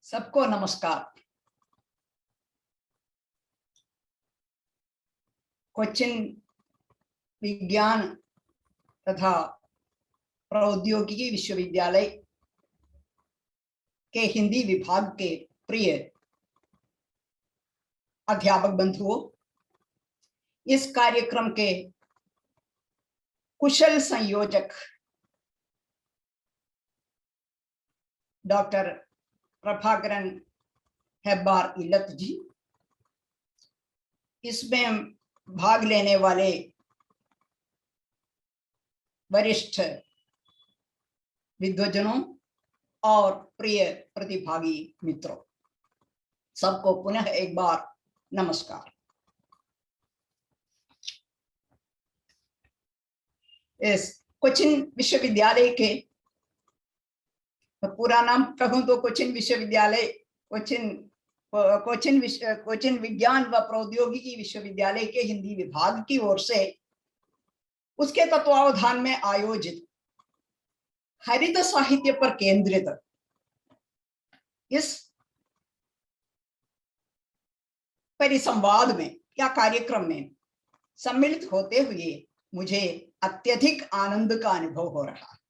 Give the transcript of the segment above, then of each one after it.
सबको नमस्कार। कोचिन विज्ञान तथा प्रौद्योगिकी विश्वविद्यालय के हिंदी विभाग के प्रिय अध्यापक बंधुओं, इस कार्यक्रम के कुशल संयोजक डॉक्टर प्रभाकरन हेब्बार इल्लत जी, इसमें भाग लेने वाले वरिष्ठ विद्वजनों और प्रिय प्रतिभागी मित्रों, सबको पुनः एक बार नमस्कार। इस कोचिन विश्वविद्यालय के पूरा नाम कहूं तो कोचिन विश्वविद्यालय कोचिन विज्ञान व प्रौद्योगिकी विश्वविद्यालय के हिंदी विभाग की ओर से उसके तत्वावधान में आयोजित हरित साहित्य पर केंद्रित इस परिसंवाद में या कार्यक्रम में सम्मिलित होते हुए मुझे अत्यधिक आनंद का अनुभव हो रहा है।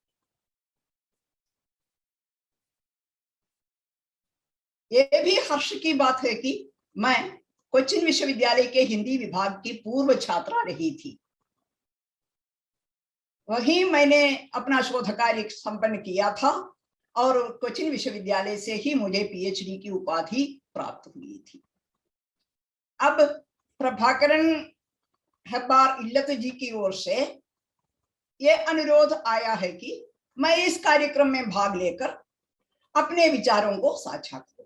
ये भी हर्ष की बात है कि मैं कोचिन विश्वविद्यालय के हिंदी विभाग की पूर्व छात्रा रही थी। वहीं मैंने अपना शोध कार्य संपन्न किया था और कोचिन विश्वविद्यालय से ही मुझे पीएचडी की उपाधि प्राप्त हुई थी। अब प्रभाकरन हेब्बार इल्लत जी की ओर से ये अनुरोध आया है कि मैं इस कार्यक्रम में भाग लेकर अपने विचारों को साझा करूं।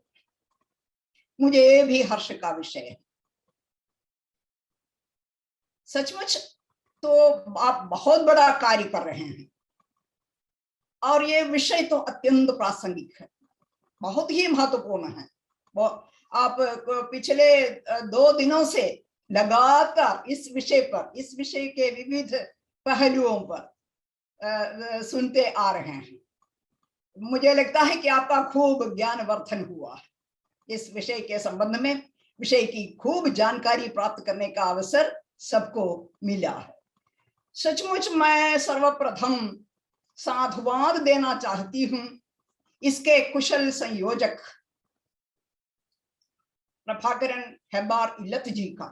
मुझे भी हर्ष का विषय है। सचमुच तो आप बहुत बड़ा कार्य कर रहे हैं और ये विषय तो अत्यंत प्रासंगिक है, बहुत ही महत्वपूर्ण है। वो आप पिछले 2 दिनों से लगातार इस विषय के विविध पहलुओं पर सुनते आ रहे हैं। मुझे लगता है कि आपका खूब ज्ञानवर्धन हुआ है। इस विषय के संबंध में विषय की खूब जानकारी प्राप्त करने का अवसर सबको मिला है। सचमुच मैं सर्वप्रथम साधुवाद देना चाहती हूं इसके कुशल संयोजक प्रभाकरन हेब्बार इल्लत जी का,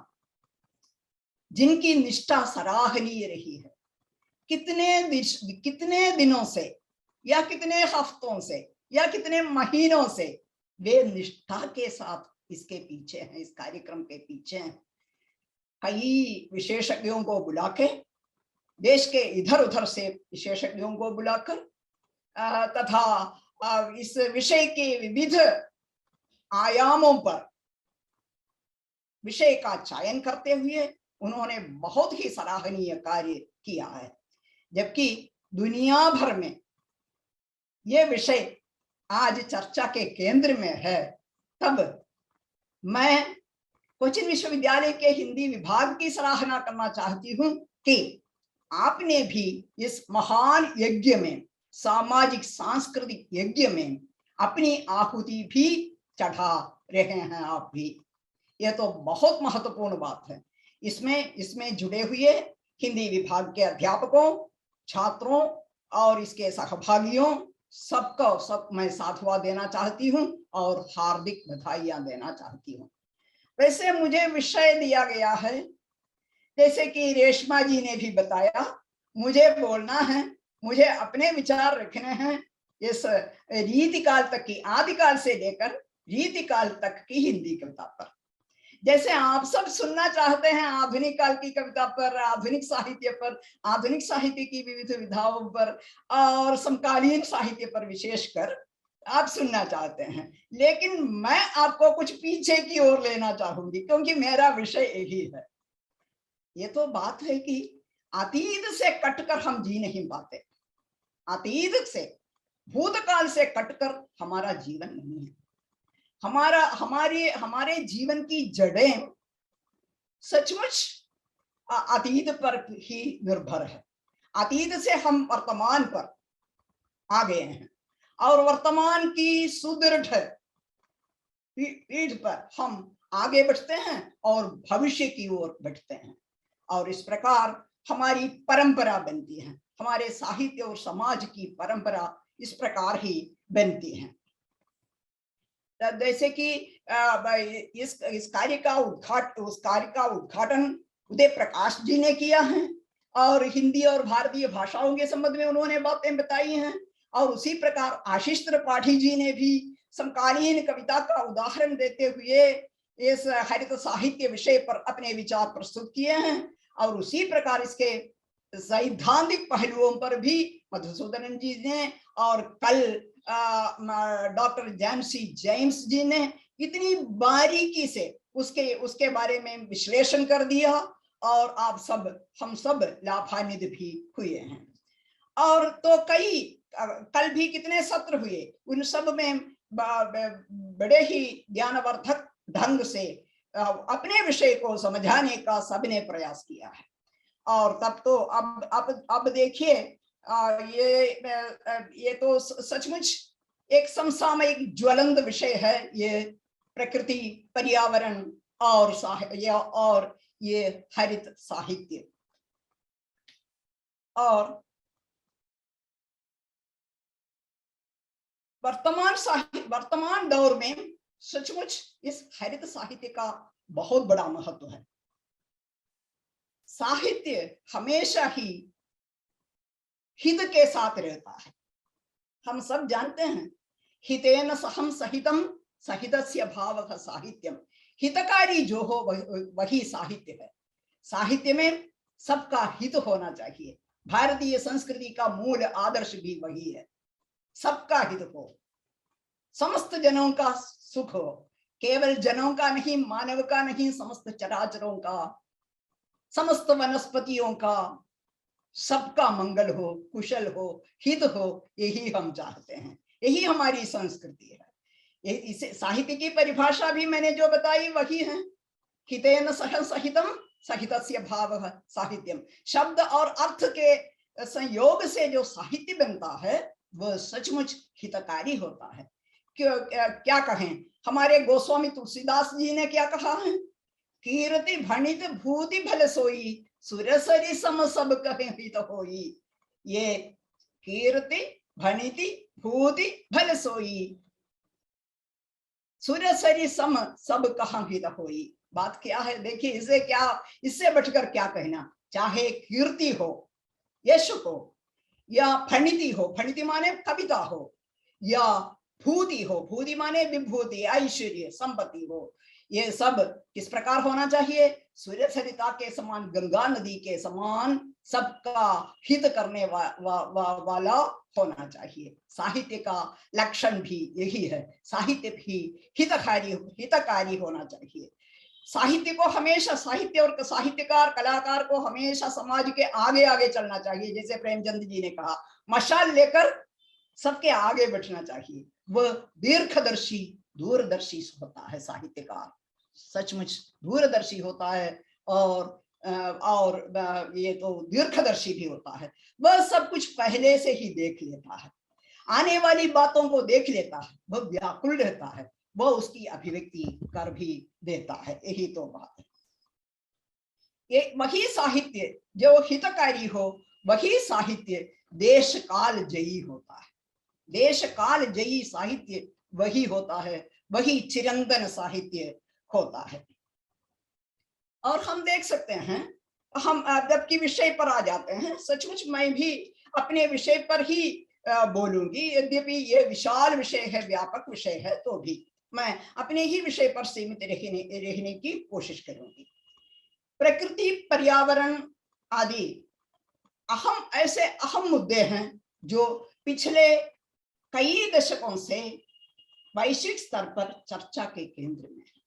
जिनकी निष्ठा सराहनीय रही है। कितने दिनों से या कितने हफ्तों से या कितने महीनों से वे निष्ठा के साथ इसके पीछे हैं, इस कार्यक्रम के पीछे हैं। कई विशेषज्ञों को बुला के, देश के इधर उधर से विशेषज्ञों को बुलाकर तथा इस विषय के विविध आयामों पर विषय का चयन करते हुए उन्होंने बहुत ही सराहनीय कार्य किया है। जबकि दुनिया भर में ये विषय आज चर्चा के केंद्र में है, तब मैं कोचिन विश्वविद्यालय के हिंदी विभाग की सराहना करना चाहती हूं कि आपने भी इस महान यज्ञ में, सामाजिक सांस्कृतिक यज्ञ में अपनी आहुति भी चढ़ा रहे हैं। आप भी, यह तो बहुत महत्वपूर्ण बात है। इसमें जुड़े हुए हिंदी विभाग के अध्यापकों, छात्रों और इसके सहभागियों सब मैं साधुवाद देना चाहती हूं और हार्दिक बधाइयां देना चाहती हूं। वैसे मुझे विषय दिया गया है, जैसे कि रेशमा जी ने भी बताया, मुझे बोलना है, मुझे अपने विचार रखने हैं इस रीतिकाल तक की, आदिकाल से लेकर रीतिकाल तक की हिंदी कविता पर। जैसे आप सब सुनना चाहते हैं आधुनिक काल की कविता पर, आधुनिक साहित्य पर, आधुनिक साहित्य की विविध विधाओं पर और समकालीन साहित्य पर विशेषकर आप सुनना चाहते हैं, लेकिन मैं आपको कुछ पीछे की ओर लेना चाहूंगी क्योंकि मेरा विषय यही है। ये तो बात है कि अतीत से कटकर हम जी नहीं पाते, अतीत से, भूतकाल से कटकर हमारा जीवन नहीं है। हमारे जीवन की जड़ें सचमुच अतीत पर ही निर्भर है। अतीत से हम वर्तमान पर आ गए हैं और वर्तमान की सुदृढ़ पीठ पर हम आगे बढ़ते हैं और भविष्य की ओर बढ़ते हैं। और इस प्रकार हमारी परंपरा बनती है, हमारे साहित्य और समाज की परंपरा इस प्रकार ही बनती है। जैसे कि इस कार्य का उद्घाटन उदय प्रकाश जी ने किया है और हिंदी और भारतीय भाषाओं के संबंध में उन्होंने बातें बताई हैं। और उसी प्रकार आशीष त्रिपाठी जी ने भी समकालीन कविता का उदाहरण देते हुए इस हरित साहित्य विषय पर अपने विचार प्रस्तुत किए हैं। और उसी प्रकार इसके सैद्धांतिक पहलुओं पर भी मधुसूदन जी ने और कल डॉक्टर जेम्स जी ने इतनी बारीकी से उसके बारे में विश्लेषण कर दिया और हम सब लाभान्वित भी हुए हैं। और तो कल भी कितने सत्र हुए, उन सब में बड़े ही ज्ञानवर्धक ढंग से अपने विषय को समझाने का सबने प्रयास किया है। और तब तो अब देखिए ये तो सचमुच एक समसामयिक ज्वलंत विषय है, ये प्रकृति, पर्यावरण और ये हरित साहित्य। और वर्तमान दौर में सचमुच इस हरित साहित्य का बहुत बड़ा महत्व है। साहित्य हमेशा ही हित के साथ रहता है। हम सब जानते हैं, हितेन सहम सहितम सहितस्य भावः साहित्यम। हितकारी जो हो वही साहित्य है। साहित्य में सबका हित होना चाहिए। भारतीय संस्कृति का मूल आदर्श भी वही है, सबका हित हो, समस्त जनों का सुख हो, केवल जनों का नहीं, मानव का नहीं, समस्त चराचरों का, समस्त वनस्पतियों का, सबका मंगल हो, कुशल हो, हित हो, यही हम चाहते हैं, यही हमारी संस्कृति है। इसे साहित्य की परिभाषा भी मैंने जो बताई वही है, हितेन सह सहितम सहितस्य भावः साहित्यम। शब्द और अर्थ के संयोग से जो साहित्य बनता है वह सचमुच हितकारी होता है। क्या कहें, हमारे गोस्वामी तुलसीदास जी ने क्या कहा है, कीर्ति भणित भूति भल सोई, सुरसरी सम सब कहे हित होई। ये कीर्ति भणिति भूति भल सोई, सुरसरी सम सब कहा हित होई। बात क्या है, देखिए इससे बढ़कर क्या कहना। चाहे कीर्ति हो, यश हो, या फणिति हो, फणिति माने कविता हो, या भूति हो, भूति माने विभूति, ऐश्वर्य, संपत्ति हो, ये सब किस प्रकार होना चाहिए, सूर्य सरिता के समान, गंगा नदी के समान सबका हित करने वाला होना चाहिए। साहित्य का लक्षण भी यही है, साहित्य भी हितकारी होना चाहिए। साहित्य को हमेशा, साहित्य और साहित्यकार कलाकार को हमेशा समाज के आगे आगे चलना चाहिए। जैसे प्रेमचंद जी ने कहा, मशाल लेकर सबके आगे बैठना चाहिए। वह दीर्घदर्शी, दूरदर्शी होता है साहित्यकार, सचमुच दूरदर्शी होता है और ये तो दीर्घदर्शी भी होता है। वह सब कुछ पहले से ही देख लेता है, आने वाली बातों को देख लेता है, वह व्याकुल रहता है, वह उसकी अभिव्यक्ति कर भी देता है। यही तो बात है। ये वही साहित्य जो हितकारी हो, वही साहित्य देश काल जयी होता है। देश काल जयी साहित्य वही होता है, वही चिरंतन साहित्य होता है। और हम देख सकते हैं, हम जबकि विषय पर आ जाते हैं, सचमुच मैं भी अपने विषय पर ही बोलूंगी, यद्यपि ये विशाल विषय है, व्यापक विषय है, तो भी मैं अपने ही विषय पर सीमित रहने की कोशिश करूंगी। प्रकृति, पर्यावरण आदि ऐसे अहम मुद्दे हैं जो पिछले कई दशकों से वैश्विक स्तर पर चर्चा के केंद्र में है।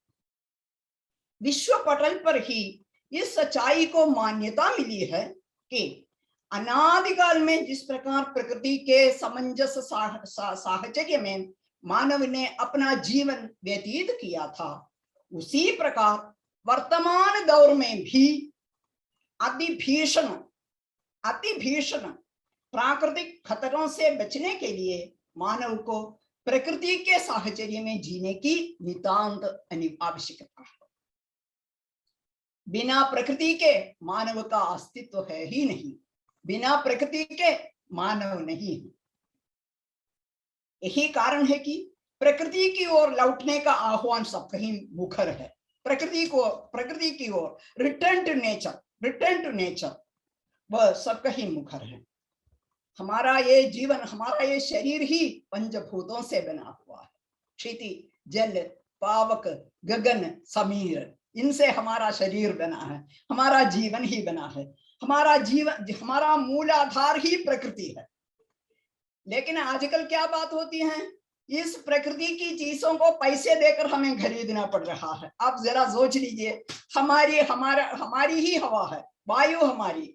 विश्व पटल पर ही इस सच्चाई को मान्यता मिली है कि अनादिकाल में जिस प्रकार प्रकृति के समंजस साहचर्य में मानव ने अपना जीवन व्यतीत किया था, उसी प्रकार वर्तमान दौर में भी अति भीषण प्राकृतिक खतरों से बचने के लिए मानव को प्रकृति के साहचर्य में जीने की नितांत आवश्यकता है। बिना प्रकृति के मानव का अस्तित्व है ही नहीं, बिना प्रकृति के मानव नहीं है। यही कारण है कि प्रकृति की ओर लौटने का आह्वान सब कहीं मुखर है। प्रकृति की ओर रिटर्न टू नेचर वह सब कहीं मुखर है। हमारा ये जीवन, हमारा ये शरीर ही पंचभूतों से बना हुआ है। क्षिति, जल, पावक, गगन, समीर, इनसे हमारा शरीर बना है, हमारा जीवन ही बना है। हमारा जीवन, हमारा मूल आधार ही प्रकृति है। लेकिन आजकल क्या बात होती है, इस प्रकृति की चीजों को पैसे देकर हमें खरीदना पड़ रहा है। आप जरा सोच लीजिए, हमारी ही हवा है, वायु हमारी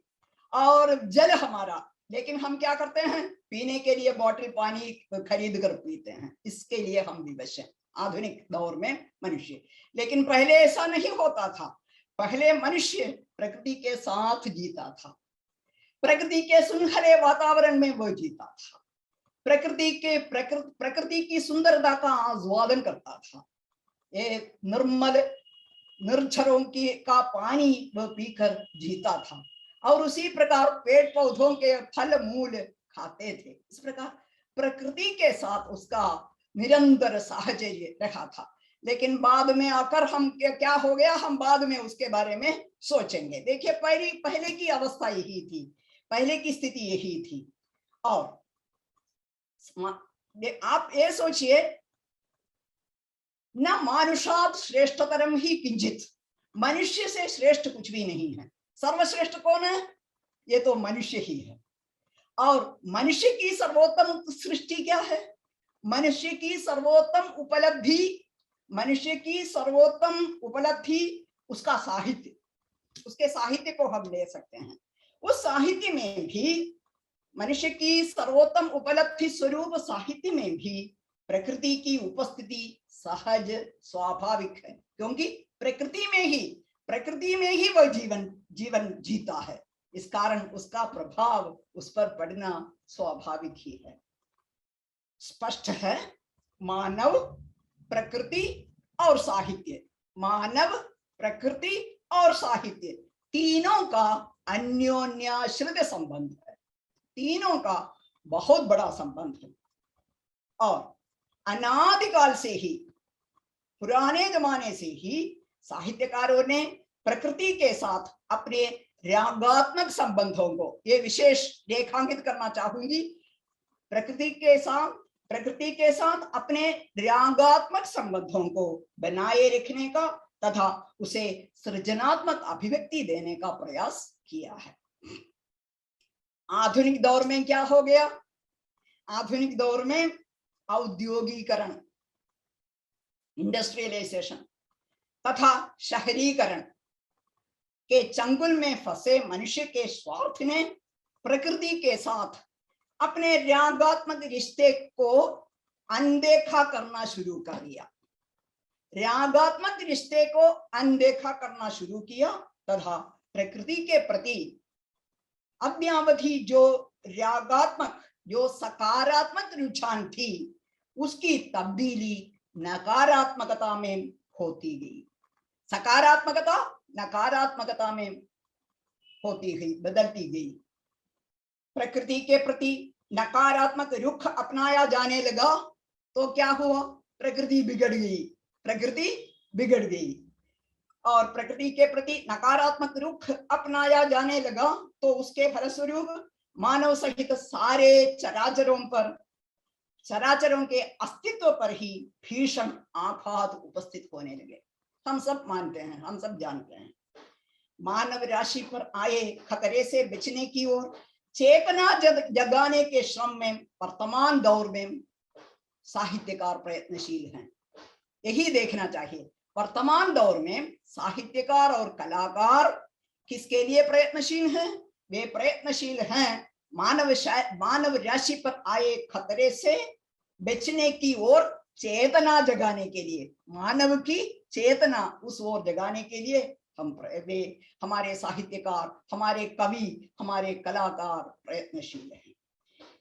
और जल हमारा, लेकिन हम क्या करते हैं, पीने के लिए बोतल पानी खरीद कर पीते हैं। इसके लिए हम विवश हैं आधुनिक दौर में मनुष्य। लेकिन पहले ऐसा नहीं होता था। पहले मनुष्य प्रकृति के साथ जीता था, प्रकृति के सुनहरे वातावरण में वो जीता था, प्रकृति की सुंदरता का आस्वादन करता था। एक निर्मल निर्झरों का पानी वह पीकर जीता था और उसी प्रकार पेड़ पौधों के फल मूल खाते थे। इस प्रकार प्रकृति के साथ उसका निरंतर साहचर्य रहा था। लेकिन बाद में आकर हम क्या हो गया, हम बाद में उसके बारे में सोचेंगे। देखिए, पहले की अवस्था यही थी, पहले की स्थिति यही थी। और आप ये सोचिए, न मानुषात श्रेष्ठतरम ही किंचित, मनुष्य से श्रेष्ठ कुछ भी नहीं है। सर्वश्रेष्ठ कौन है? ये तो मनुष्य ही है। और मनुष्य की सर्वोत्तम सृष्टि क्या है? मनुष्य की सर्वोत्तम उपलब्धि उसका साहित्य, उसके साहित्य को हम ले सकते हैं। उस साहित्य में भी, मनुष्य की सर्वोत्तम उपलब्धि स्वरूप साहित्य में भी प्रकृति की उपस्थिति सहज स्वाभाविक है, क्योंकि प्रकृति में ही वह जीवन जीता है। इस कारण उसका प्रभाव उस पर पड़ना स्वाभाविक ही है। स्पष्ट है, मानव, प्रकृति और साहित्य, मानव, प्रकृति और साहित्य तीनों का अन्योन्याश्रित संबंध है, तीनों का बहुत बड़ा संबंध है। और अनादिकाल से ही, पुराने जमाने से ही साहित्यकारों ने प्रकृति के साथ अपने रागात्मक संबंधों को, ये विशेष रेखांकित करना चाहूंगी, प्रकृति के साथ अपने रागात्मक संबंधों को बनाए रखने का तथा उसे सृजनात्मक अभिव्यक्ति देने का प्रयास किया है। आधुनिक दौर में क्या हो गया? आधुनिक दौर में औद्योगिकरण, इंडस्ट्रियलाइजेशन तथा शहरीकरण के चंगुल में फंसे मनुष्य के स्वार्थ ने प्रकृति के साथ अपने रागात्मक रिश्ते को अनदेखा करना शुरू कर दिया, रागात्मक रिश्ते को अनदेखा करना शुरू किया तथा प्रकृति के प्रति अद्यावधि जो रागात्मक, जो सकारात्मक रुझान थी, उसकी तब्दीली नकारात्मकता में होती गई। सकारात्मकता नकारात्मकता में होती गई, बदलती गई। प्रकृति के प्रति नकारात्मक रुख अपनाया जाने लगा तो क्या हुआ? प्रकृति बिगड़ गई। और प्रकृति के प्रति नकारात्मक रुख अपनाया जाने लगा तो उसके फलस्वरूप मानव सहित सारे चराचरों के अस्तित्व पर ही भीषण आघात उपस्थित होने लगे। हम सब मानते हैं, हम सब जानते हैं, मानव राशि पर आए खतरे से बचने की ओर चेतना जगाने के श्रम में वर्तमान दौर में साहित्यकार प्रयत्नशील हैं। यही देखना चाहिए, वर्तमान दौर में साहित्यकार और कलाकार किसके लिए प्रयत्नशील हैं? वे प्रयत्नशील हैं मानव राशि पर आए खतरे से बचने की ओर चेतना जगाने के लिए, मानव की चेतना उस ओर जगाने के लिए हमारे साहित्यकार, हमारे कवि, हमारे कलाकार प्रयत्नशील हैं।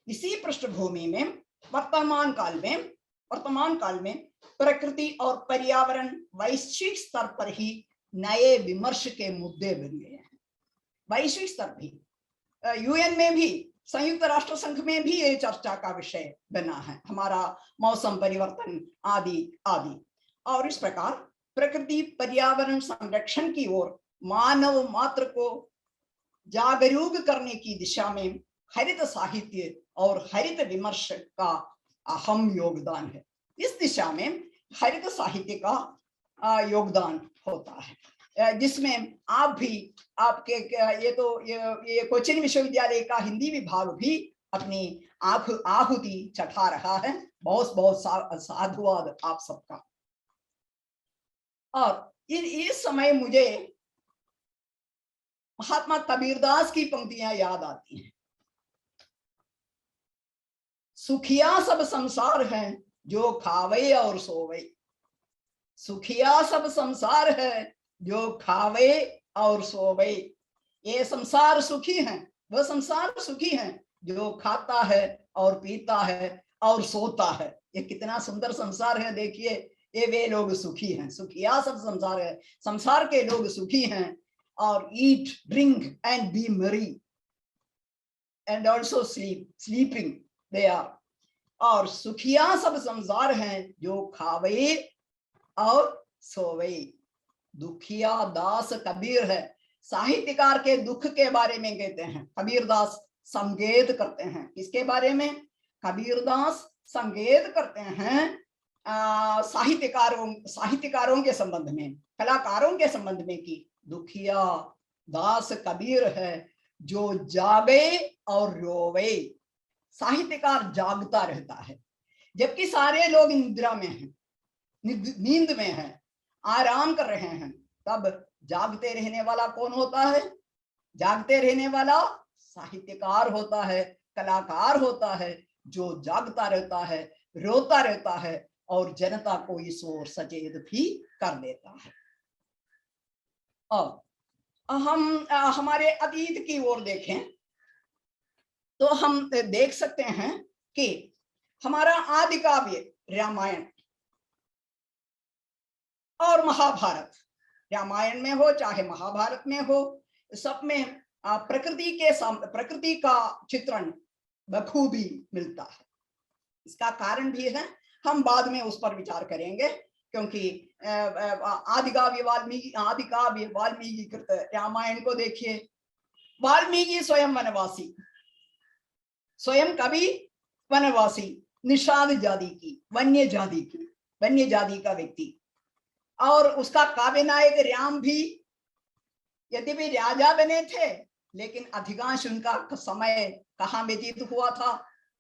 इसी पृष्ठभूमि में वर्तमान काल में वर्तमान काल में प्रकृति और पर्यावरण वैश्विक स्तर पर ही नए विमर्श के मुद्दे बन गए हैं। वैश्विक स्तर भी, यूएन में भी, संयुक्त राष्ट्र संघ में भी ये चर्चा का विषय बना है, हमारा मौसम परिवर्तन आदि आदि। और इस प्रकार प्रकृति पर्यावरण संरक्षण की ओर मानव मात्र को जागरूक करने की दिशा में हरित साहित्य और हरित विमर्श का अहम योगदान है। इस दिशा में हरित साहित्य का योगदान होता है, जिसमें आप भी, आपके ये कोचिन विश्वविद्यालय का हिंदी विभाग भी अपनी आहुति चढ़ा रहा है। बहुत बहुत साधुवाद आप सबका। और इस समय मुझे महात्मा कबीरदास की पंक्तियां याद आती हैं। सुखिया सब संसार है जो खावे और सोवे, सुखिया सब संसार है जो खावे और सोवे। ये संसार सुखी है, वह संसार सुखी है जो खाता है और पीता है और सोता है। ये कितना सुंदर संसार है, देखिए, ये वे लोग सुखी हैं। सुखिया सब संसार है, संसार के लोग सुखी हैं। और eat, drink and be merry and also sleeping they are. और सुखिया सब संसार हैं जो खावे और सोवे। दुखिया दास कबीर है। साहित्यकार के दुख के बारे में कहते हैं कबीरदास, संकेत करते हैं। किसके बारे में? कबीरदास संकेत करते हैं साहित्यकारों के संबंध में, कलाकारों के संबंध में कि दुखिया दास कबीर है जो जागे और रोवे। साहित्यकार जागता रहता है, जबकि सारे लोग निद्रा में हैं, नींद में हैं, आराम कर रहे हैं। तब जागते रहने वाला कौन होता है? जागते रहने वाला साहित्यकार होता है, कलाकार होता है, जो जागता रहता है, रोता रहता है और जनता को इस ओर सचेत भी कर देता है। और हम हमारे अतीत की ओर देखें तो हम देख सकते हैं कि हमारा आदि काव्य रामायण और महाभारत, रामायण में हो चाहे महाभारत में हो, सब में प्रकृति का चित्रण बखूबी मिलता है। इसका कारण भी है, हम बाद में उस पर विचार करेंगे, क्योंकि आदि काव्य वाल्मीकि कृत रामायण को देखिए। वाल्मीकि स्वयं वनवासी, स्वयं कवि वनवासी, निषाद जाति की, वन्य जाति का व्यक्ति। और उसका काव्य नायक राम भी यद्यपि राजा बने थे, लेकिन अधिकांश उनका समय कहाँ व्यतीत हुआ था?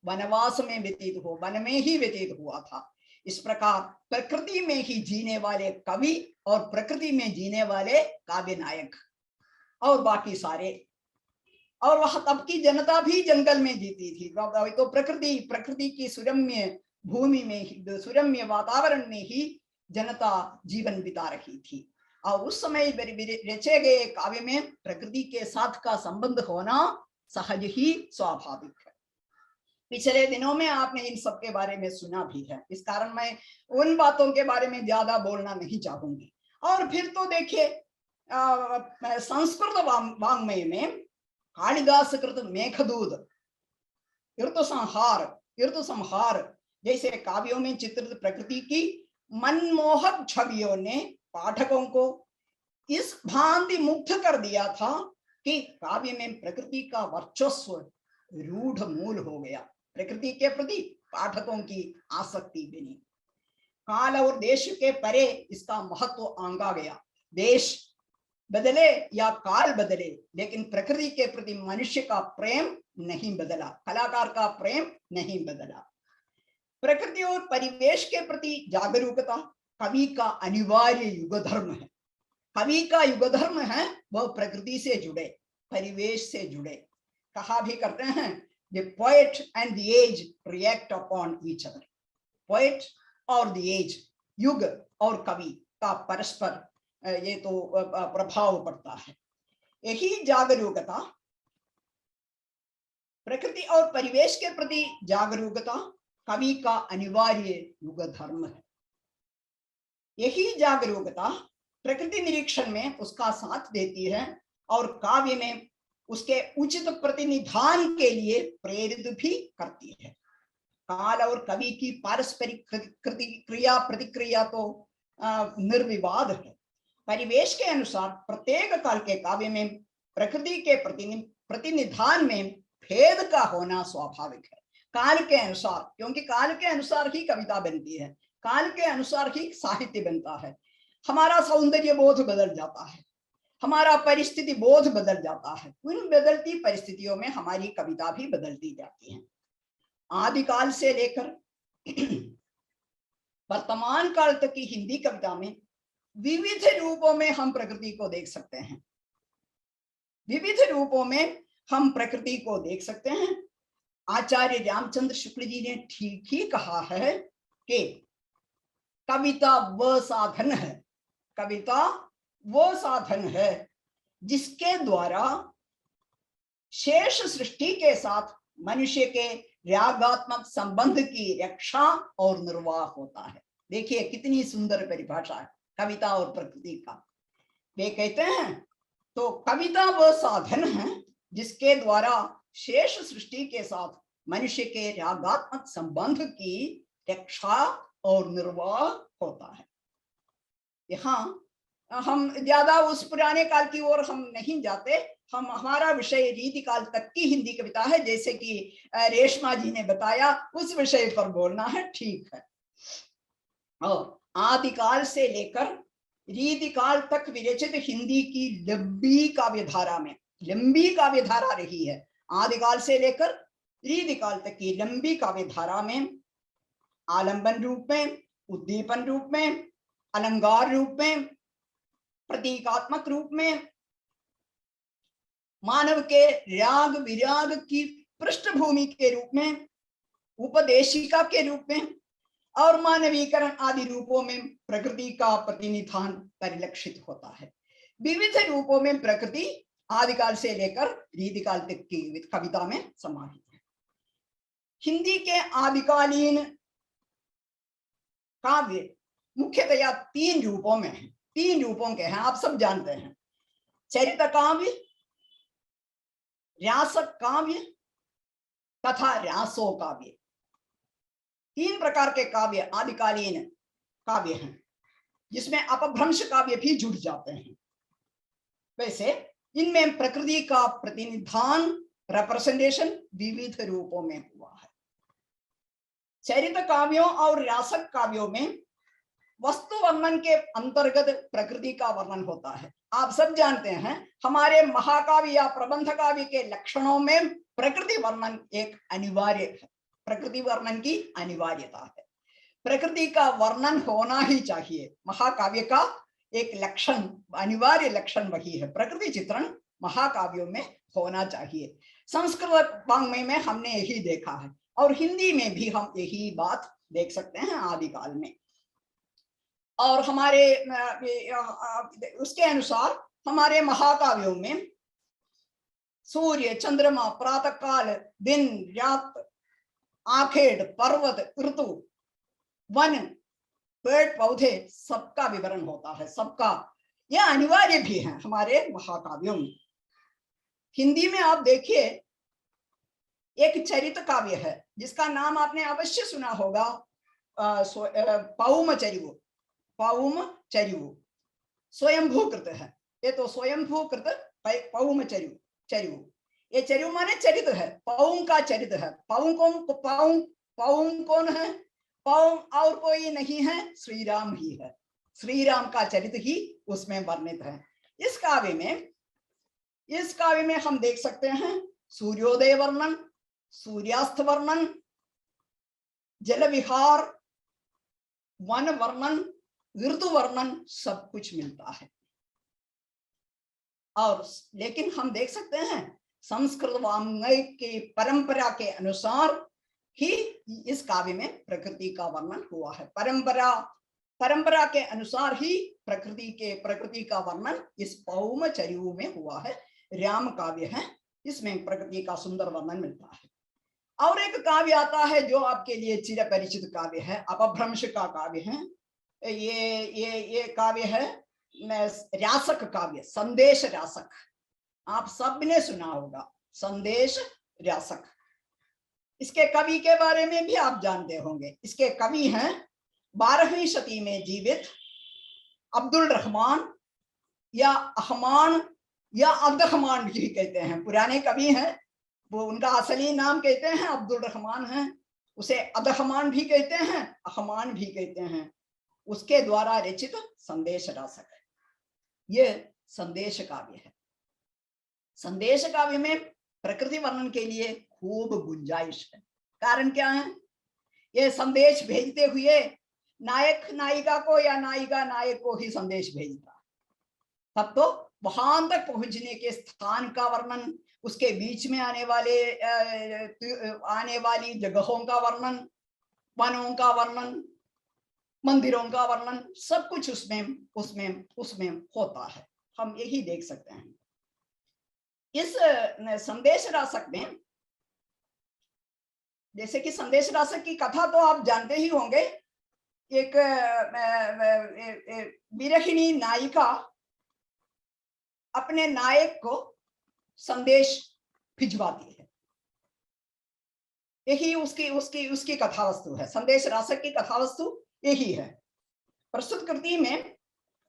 वनवास में व्यतीत हो, वन में ही व्यतीत हुआ था। इस प्रकार प्रकृति में ही जीने वाले कवि और प्रकृति में जीने वाले काव्य नायक और बाकी सारे। और वह तब की जनता भी जंगल में जीती थी, तो प्रकृति की सुरम्य भूमि में ही, सुरम्य वातावरण में ही जनता जीवन बिता रही थी। और उस समय रचे गए काव्य में प्रकृति के साथ का संबंध होना सहज ही स्वाभाविक है। पिछले दिनों में आपने इन सब के बारे में सुना भी है, इस कारण मैं उन बातों के बारे में ज्यादा बोलना नहीं चाहूंगी। और फिर तो देखिए संस्कृत वाङ्मय में कालिदास कृत मेघदूत, ऋतु संहार जैसे काव्यों में चित्रित प्रकृति की मनमोहक छवियों ने पाठकों को इस भांति मुग्ध कर दिया था कि काव्य में प्रकृति का वर्चस्व रूढ़ मूल हो गया। प्रकृति के प्रति पाठकों की आसक्ति बनी। काल और देश के परे इसका महत्व आंगा गया। देश बदले या काल बदले, लेकिन प्रकृति के प्रति मनुष्य का प्रेम नहीं बदला, कलाकार का प्रेम नहीं बदला। प्रकृति और परिवेश के प्रति जागरूकता कवि का अनिवार्य युग धर्म है। कवि का युग धर्म है वह प्रकृति से जुड़े, परिवेश से जुड़े। कहा भी करते हैं, the poet and the age react upon each other. Poet और द एज, युग और कवि का परस्पर ये तो प्रभाव पड़ता है। यही जागरूकता, प्रकृति और परिवेश के प्रति जागरूकता कवि का अनिवार्य युग धर्म है। यही जागरूकता प्रकृति निरीक्षण में उसका साथ देती है और काव्य में उसके उचित प्रतिनिधान के लिए प्रेरित भी करती है। काल और कवि की पारस्परिक क्रिया प्रतिक्रिया तो निर्विवाद है। परिवेश के अनुसार प्रत्येक काल के काव्य में प्रकृति के प्रतिनिधान में भेद का होना स्वाभाविक है। काल के अनुसार, क्योंकि काल के अनुसार ही कविता बनती है, काल के अनुसार ही साहित्य बनता है। हमारा सौंदर्य बोध बदल जाता है, हमारा परिस्थिति बोध बदल जाता है। उन बदलती परिस्थितियों में हमारी कविता भी बदलती जाती है। आदिकाल से लेकर वर्तमान काल तक की हिंदी कविता में विविध रूपों में हम प्रकृति को देख सकते हैं। विविध रूपों में हम प्रकृति को देख सकते हैं। आचार्य रामचंद्र शुक्ल जी ने ठीक ही कहा है कि कविता वह साधन है, कविता वो साधन है जिसके द्वारा शेष सृष्टि के साथ मनुष्य के रागात्मक संबंध की रक्षा और निर्वाह होता है। देखिए कितनी सुंदर परिभाषा है कविता और प्रकृति का। वे कहते हैं तो कविता वह साधन है जिसके द्वारा शेष सृष्टि के साथ मनुष्य के रागात्मक संबंध की रक्षा और निर्वाह होता है। यहाँ हम ज्यादा उस पुराने काल की ओर हम नहीं जाते, हमारा विषय रीतिकाल तक की हिंदी कविता है, जैसे कि रेशमा जी ने बताया उस विषय पर बोलना है, ठीक है। और आदिकाल से लेकर रीतिकाल तक विरचित हिंदी की लंबी काव्यधारा में, लंबी काव्यधारा रही है। आदिकाल से लेकर रीतिकाल तक की लंबी काव्यधारा में आलंबन रूप में, उद्दीपन रूप में, अलंकार रूप में, प्रतीकात्मक रूप में, मानव के राग विराग की पृष्ठभूमि के रूप में, उपदेशिका के रूप में और मानवीकरण आदि रूपों में प्रकृति का प्रतिनिधान परिलक्षित होता है। विविध रूपों में प्रकृति आदिकाल से लेकर रीतिकाल तक की कविता में समाहित है। हिंदी के आदिकालीन काव्य मुख्यतया तीन रूपों में है, तीन रूपों के हैं, आप सब जानते हैं। चरित काव्य, रासक काव्य तथा रासो काव्य। तीन प्रकार के काव्य आदिकालीन काव्य हैं, जिसमें अपभ्रंश काव्य भी जुड़ जाते हैं। वैसे इनमें प्रकृति का प्रतिनिधान, रिप्रेजेंटेशन विविध रूपों में हुआ है। चरित काव्यों और रासक काव्यों में वस्तु वर्णन के अंतर्गत प्रकृति का वर्णन होता है। आप सब जानते हैं हमारे महाकाव्य या प्रबंध काव्य के लक्षणों में प्रकृति वर्णन एक अनिवार्य है, प्रकृति वर्णन की अनिवार्यता है। प्रकृति का वर्णन होना ही चाहिए। महाकाव्य का एक लक्षण, अनिवार्य लक्षण वही है, प्रकृति चित्रण महाकाव्यों में होना चाहिए। संस्कृत वाङ्मय में हमने यही देखा है और हिंदी में भी हम यही बात देख सकते हैं आदिकाल में। और हमारे उसके अनुसार हमारे महाकाव्यों में सूर्य, चंद्रमा, प्रातः काल, दिन, रात, आखेड़, पर्वत, ऋतु, वन, पेड़ पौधे सबका विवरण होता है, सबका। यह अनिवार्य भी है हमारे महाकाव्यों में। हिंदी में आप देखिए एक चरित काव्य है जिसका नाम आपने अवश्य सुना होगा, पौमचरिवु। पौमचरिवु स्वयंभूकृत है, ये तो स्वयंभूकृत पौमचरिवु। चरिवु, ये चरिवु माने चरित है, पौम का चरित है। पौम कौन है? पौम और कोई नहीं है, श्री राम ही है। श्री राम का चरित ही उसमें वर्णित है। इस काव्य में हम देख सकते हैं सूर्योदय वर्णन, सूर्यास्त वर्णन, जल विहार, वन वर्णन, ऋतु वर्णन, सब कुछ मिलता है। और लेकिन हम देख सकते हैं संस्कृत वाङ्मय के परंपरा के अनुसार ही इस काव्य में प्रकृति का वर्णन हुआ है। परंपरा के अनुसार ही प्रकृति का वर्णन इस पौमचरिवु में हुआ है। राम काव्य है, इसमें प्रकृति का सुंदर वर्णन मिलता है। और एक काव्य आता है जो आपके लिए चिर परिचित काव्य है, अपभ्रंश का काव्य है। ये काव्य है रासक काव्य, संदेश रासक। आप सबने सुना होगा संदेश रासक। इसके कवि के बारे में भी आप जानते होंगे। इसके कवि हैं 12वीं शती में जीवित अब्दुल रहमान या अहमान या अब्दुर्रहमान भी कहते हैं, पुराने कवि हैं। वो उनका असली नाम कहते हैं अब्दुल रहमान है, उसे अदहमान भी कहते हैं, अहमान भी कहते हैं। उसके द्वारा रचित संदेश रासक है। ये संदेश काव्य है। संदेश काव्य में प्रकृति वर्णन के लिए खूब गुंजाइश है। कारण क्या है? ये संदेश भेजते हुए नायक नायिका को या नायिका नायक को ही संदेश भेजता, तब तो वहां तक पहुंचने के स्थान का वर्णन, उसके बीच में आने वाली जगहों का वर्णन, वनों का वर्णन, मंदिरों का वर्णन, सब कुछ उसमें होता है। हम यही देख सकते हैं। इस संदेश रासक में, जैसे कि संदेश रासक की कथा तो आप जानते ही होंगे। एक विरहिणी नायिका अपने नायक को संदेश भिजवाती है। यही उसकी कथा वस्तु है। संदेश रासक की कथा वस्तु यही है। प्रस्तुत कृति में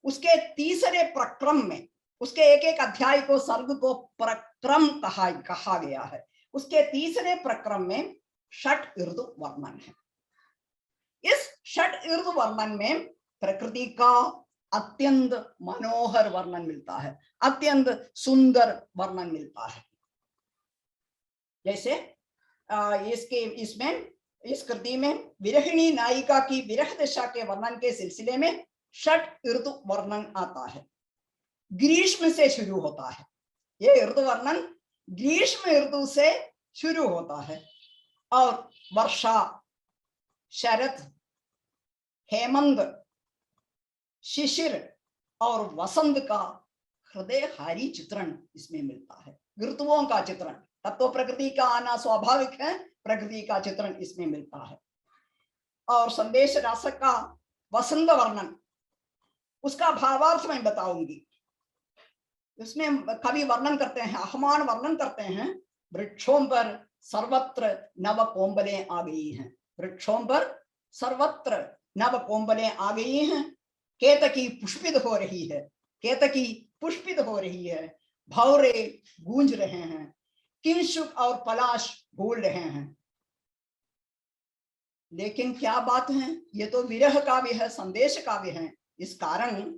उसके तीसरे प्रक्रम में, उसके एक एक अध्याय को, सर्ग को प्रक्रम कहा गया है। उसके तीसरे प्रक्रम में 6 ऋतु वर्णन है। इस 6 ऋतु वर्णन में प्रकृति का अत्यंत मनोहर वर्णन मिलता है, अत्यंत सुंदर वर्णन मिलता है। जैसे इस कृति में विरहिणी नायिका की विरह दशा के वर्णन के सिलसिले में 6 ऋतु वर्णन आता है। ग्रीष्म से शुरू होता है। ये ऋतु वर्णन ग्रीष्म ऋतु से शुरू होता है और वर्षा, शरत, हेमंत, शिशिर और वसंत का हृदयहारी चित्रण इसमें मिलता है। ऋतुओं का चित्रण, तब तो प्रकृति का आना स्वाभाविक है, प्रकृति का चित्रण इसमें मिलता है। और संदेश रासक का वसंत वर्णन, उसका भावार्थ मैं बताऊंगी। इसमें कवि वर्णन करते हैं, अहमान वर्णन करते हैं, वृक्षों पर सर्वत्र नव कोंबलें आ गई हैं। वृक्षों पर सर्वत्र नव कोंबलें आ गई हैं। केतकी पुष्पित हो रही है, केतकी पुष्पित हो रही है। भौरे गूंज रहे हैं, किंशुक और पलाश बोल रहे हैं। लेकिन क्या बात है, ये तो विरह काव्य है, संदेश काव्य है। इस कारण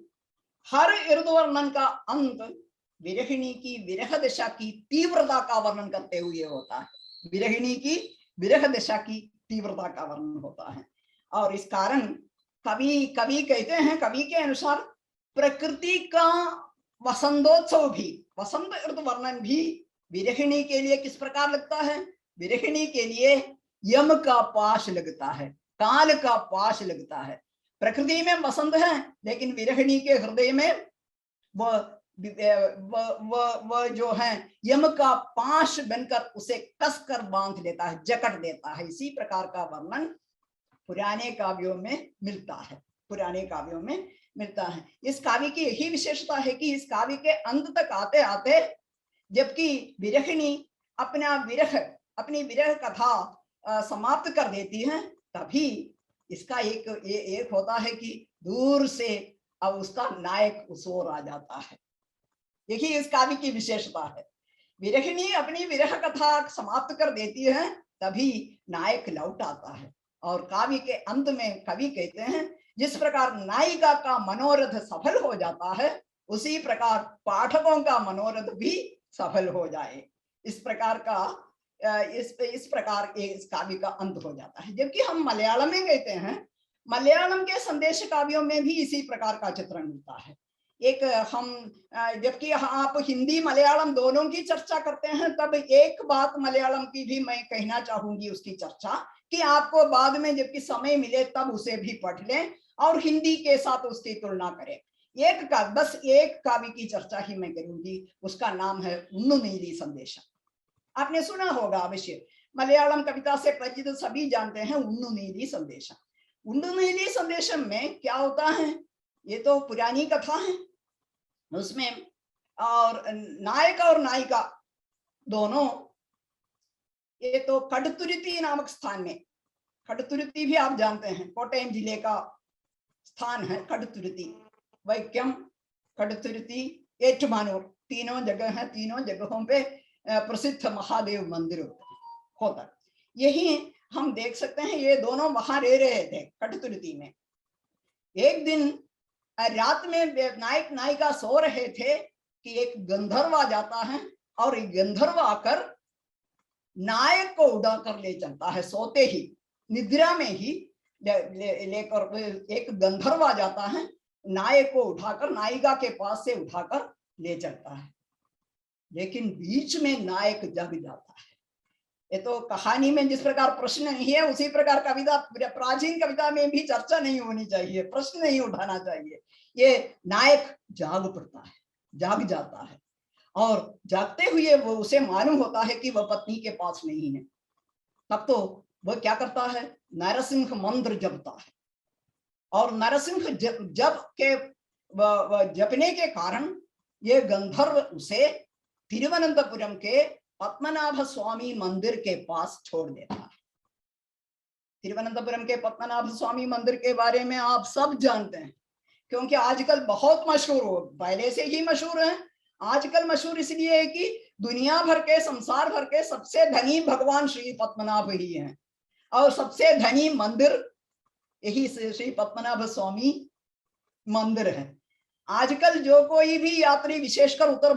हर ऋतु वर्णन का अंत विरहिणी की विरह दशा की तीव्रता का वर्णन करते हुए होता है। विरहिणी की विरह दशा की तीव्रता का वर्णन होता है। और इस कारण कवि कहते हैं, कवि के अनुसार प्रकृति का वसंतोत्सव भी, वसंत ऋतु वर्णन भी विरहिणी के लिए किस प्रकार लगता है? विरहिणी के लिए यम का पाश लगता है, काल का पाश लगता है। प्रकृति में वसंत है, लेकिन विरहिणी के हृदय में वह जो है यम का पाश बनकर उसे कसकर बांध देता है, जकड़ देता है। इसी प्रकार का वर्णन पुराने काव्यों में मिलता है, पुराने काव्यों में मिलता है। इस काव्य की यही विशेषता है कि इस काव्य के अंत तक आते आते, जबकि विरहिणी अपनी विरह कथा समाप्त कर देती है, तभी इसका एक होता है कि दूर से अब उसका नायक उस ओर आ जाता है। यही इस काव्य की विशेषता है। विरहिणी अपनी विरह कथा समाप्त कर देती है, तभी नायक लौट आता है। और काव्य के अंत में कवि कहते हैं, जिस प्रकार नायिका का मनोरथ सफल हो जाता है, उसी प्रकार पाठकों का मनोरथ भी सफल हो जाए। इस प्रकार इस काव्य का अंत हो जाता है। जबकि हम मलयालम में कहते हैं, मलयालम के संदेश काव्यों में भी इसी प्रकार का चित्रण मिलता है। जबकि आप हिंदी मलयालम दोनों की चर्चा करते हैं, तब एक बात मलयालम की भी मैं कहना चाहूंगी, उसकी चर्चा, कि आपको बाद में जबकि समय मिले तब उसे भी पढ़ लें और हिंदी के साथ उसकी तुलना करें। बस एक काव्य की चर्चा ही मैं करूंगी, उसका नाम है उन्नुनीली संदेशम। आपने सुना होगा अवश्य। मलयालम कविता से परिचित सभी जानते हैं उन्नुनीली संदेशम। उन्नुनीली संदेशम में क्या होता है, ये तो पुरानी कथा है, उसमें और नायक और नायिका दोनों, ये तो कड़तुरुती नामक स्थान में, कड़तुरुती भी आप जानते हैं कोट्टयम जिले का स्थान है कड़तुरुती, वैक्यम, कड़तुरुती, एटुमानूर, तीनों जगह है, तीनों जगहों पे प्रसिद्ध महादेव मंदिर होता है। यही हम देख सकते हैं, ये दोनों वहां रह रहे थे कड़तुरुती में। एक दिन रात में नायक नायिका सो रहे थे कि एक गंधर्व आ जाता है और एक गंधर्व आकर नायक को उड़ाकर ले चलता है, सोते ही निद्रा में ही लेकर एक गंधर्व आ जाता है, नायक को उठाकर नायिका के पास से उठाकर ले चलता है, लेकिन बीच में नायक जग जाता है। ये तो कहानी में जिस प्रकार प्रश्न नहीं है, उसी प्रकार कविता, प्राचीन कविता में भी चर्चा नहीं होनी चाहिए, प्रश्न नहीं उठाना चाहिए। ये नायक जाग पड़ता है, जाग जाता है, और जागते हुए वो उसे मालूम होता है कि वह पत्नी के पास नहीं है। तब तो वह क्या करता है, नरसिंह मंत्र जपता है, और नरसिंह जप के जपने के कारण ये गंधर्व उसे तिरुवनंतपुरम के पद्मनाभ स्वामी मंदिर के पास छोड़ देता है। तिरुवनंतपुरम के पद्मनाभ स्वामी मंदिर के बारे में आप सब जानते हैं, क्योंकि आजकल बहुत मशहूर हो, पहले से ही मशहूर है, आजकल मशहूर इसलिए है कि दुनिया भर के, संसार भर के सबसे धनी भगवान श्री पद्मनाभ ही हैं, और सबसे धनी मंदिर यही श्री पद्मनाभ स्वामी मंदिर है। आजकल जो कोई भी यात्री, विशेषकर उत्तर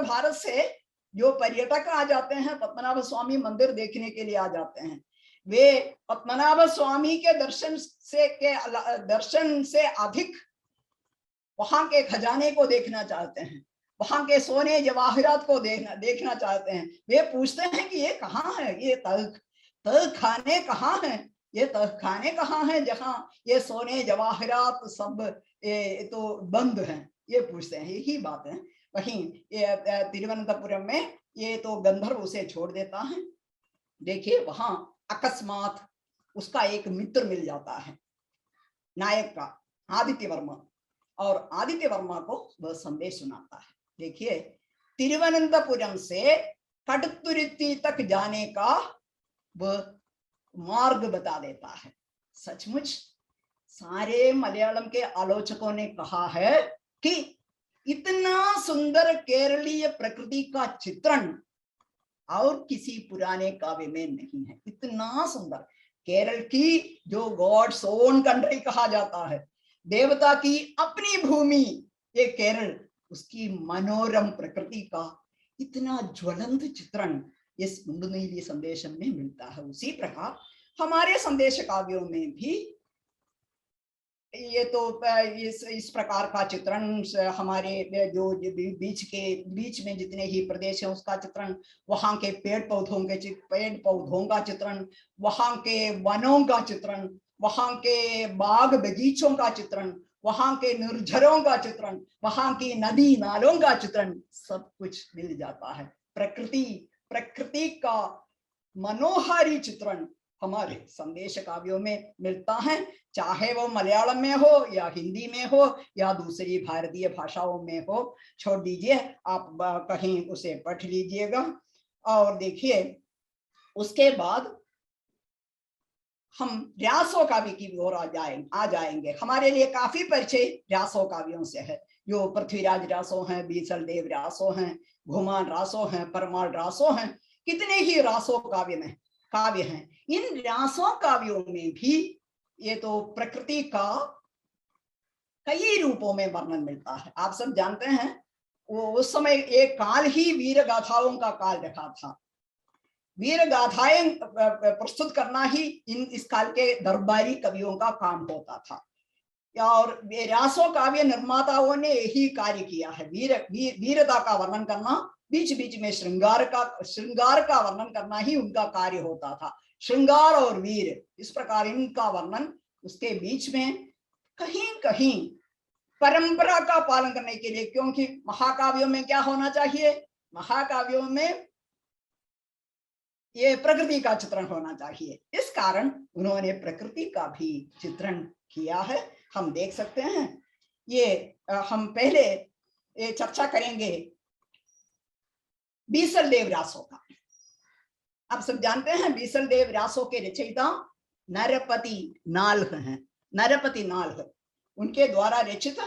भारत से जो पर्यटक आ जाते हैं, पद्मनाभ स्वामी मंदिर देखने के लिए आ जाते हैं, वे पद्मनाभ स्वामी के दर्शन से अधिक वहां के खजाने को देखना चाहते हैं, वहां के सोने जवाहरात को देखना चाहते हैं। वे पूछते हैं कि ये कहाँ है, ये तह खाने कहाँ है, ये तह खाने कहाँ है जहाँ ये सोने जवाहरात सब तो बंद हैं, ये पूछते हैं। यही बात है। वहीं तिरुवनंतपुरम में ये तो गंधर्व उसे छोड़ देता है। देखिए वहां अकस्मात उसका एक मित्र मिल जाता है नायक का, आदित्य वर्मा, और आदित्य वर्मा को वह संदेश सुनाता है। देखिए तिरुवनंतपुरम से कड़तुरुती तक जाने का वह मार्ग बता देता है। सचमुच सारे मलयालम के आलोचकों ने कहा है कि इतना सुंदर केरलीय प्रकृति का चित्रण और किसी पुराने काव्य में नहीं है। इतना सुंदर, केरल की जो गॉड्स ओन कंट्री कहा जाता है, देवता की अपनी भूमि ये केरल, उसकी मनोरम प्रकृति का इतना ज्वलंत चित्रण इस उन्नुनीली संदेशम में मिलता है। उसी प्रकार हमारे संदेश काव्यों में भी ये तो इस प्रकार का चित्रण, हमारे जो बीच में जितने ही प्रदेश हैं उसका चित्रण, वहां के पेड़ पौधों का चित्रण, वहां के वनों का चित्रण, वहां के बाग बगीचों का चित्रण, वहां के निर्झरों का चित्रण, वहां की नदी नालों का चित्रण, सब कुछ मिल जाता है। प्रकृति का मनोहारी चित्रण हमारे संदेश काव्यों में मिलता है, चाहे वो मलयालम में हो या हिंदी में हो या दूसरी भारतीय भाषाओं में हो। छोड़ दीजिए, आप कहीं उसे पढ़ लीजिएगा। और देखिए उसके बाद हम व्यासो काव्य की ओर आ जाएंगे। हमारे लिए काफी परिचय व्यासो काव्यों से है, जो पृथ्वीराज रासो हैं, बीसल देव रासो हैं, घुमान रासो हैं, परमाल रासो हैं, कितने ही रासो काव्य हैं। इन रासो काव्यों में भी ये तो प्रकृति का कई रूपों में वर्णन मिलता है। आप सब जानते हैं वो उस समय एक काल ही वीर गाथाओं का काल रखा था। वीर गाथाएं प्रस्तुत करना ही इस काल के दरबारी कवियों का काम होता था, और रासो काव्य निर्माताओं ने यही कार्य किया है। वीरता का वर्णन करना, बीच बीच में श्रृंगार का वर्णन करना ही उनका कार्य होता था। श्रृंगार और वीर, इस प्रकार इनका वर्णन, उसके बीच में कहीं कहीं परंपरा का पालन करने के लिए, क्योंकि महाकाव्यों में क्या होना चाहिए, महाकाव्यों में ये प्रकृति का चित्रण होना चाहिए। इस कारण उन्होंने प्रकृति का भी चित्रण किया है। हम देख सकते हैं ये हम पहले ये चर्चा करेंगे बीसल देव रासो का। आप सब जानते हैं बीसल देव रासो के रचयिता नरपति नाल्ह हैं। नरपति नाल्ह उनके द्वारा रचित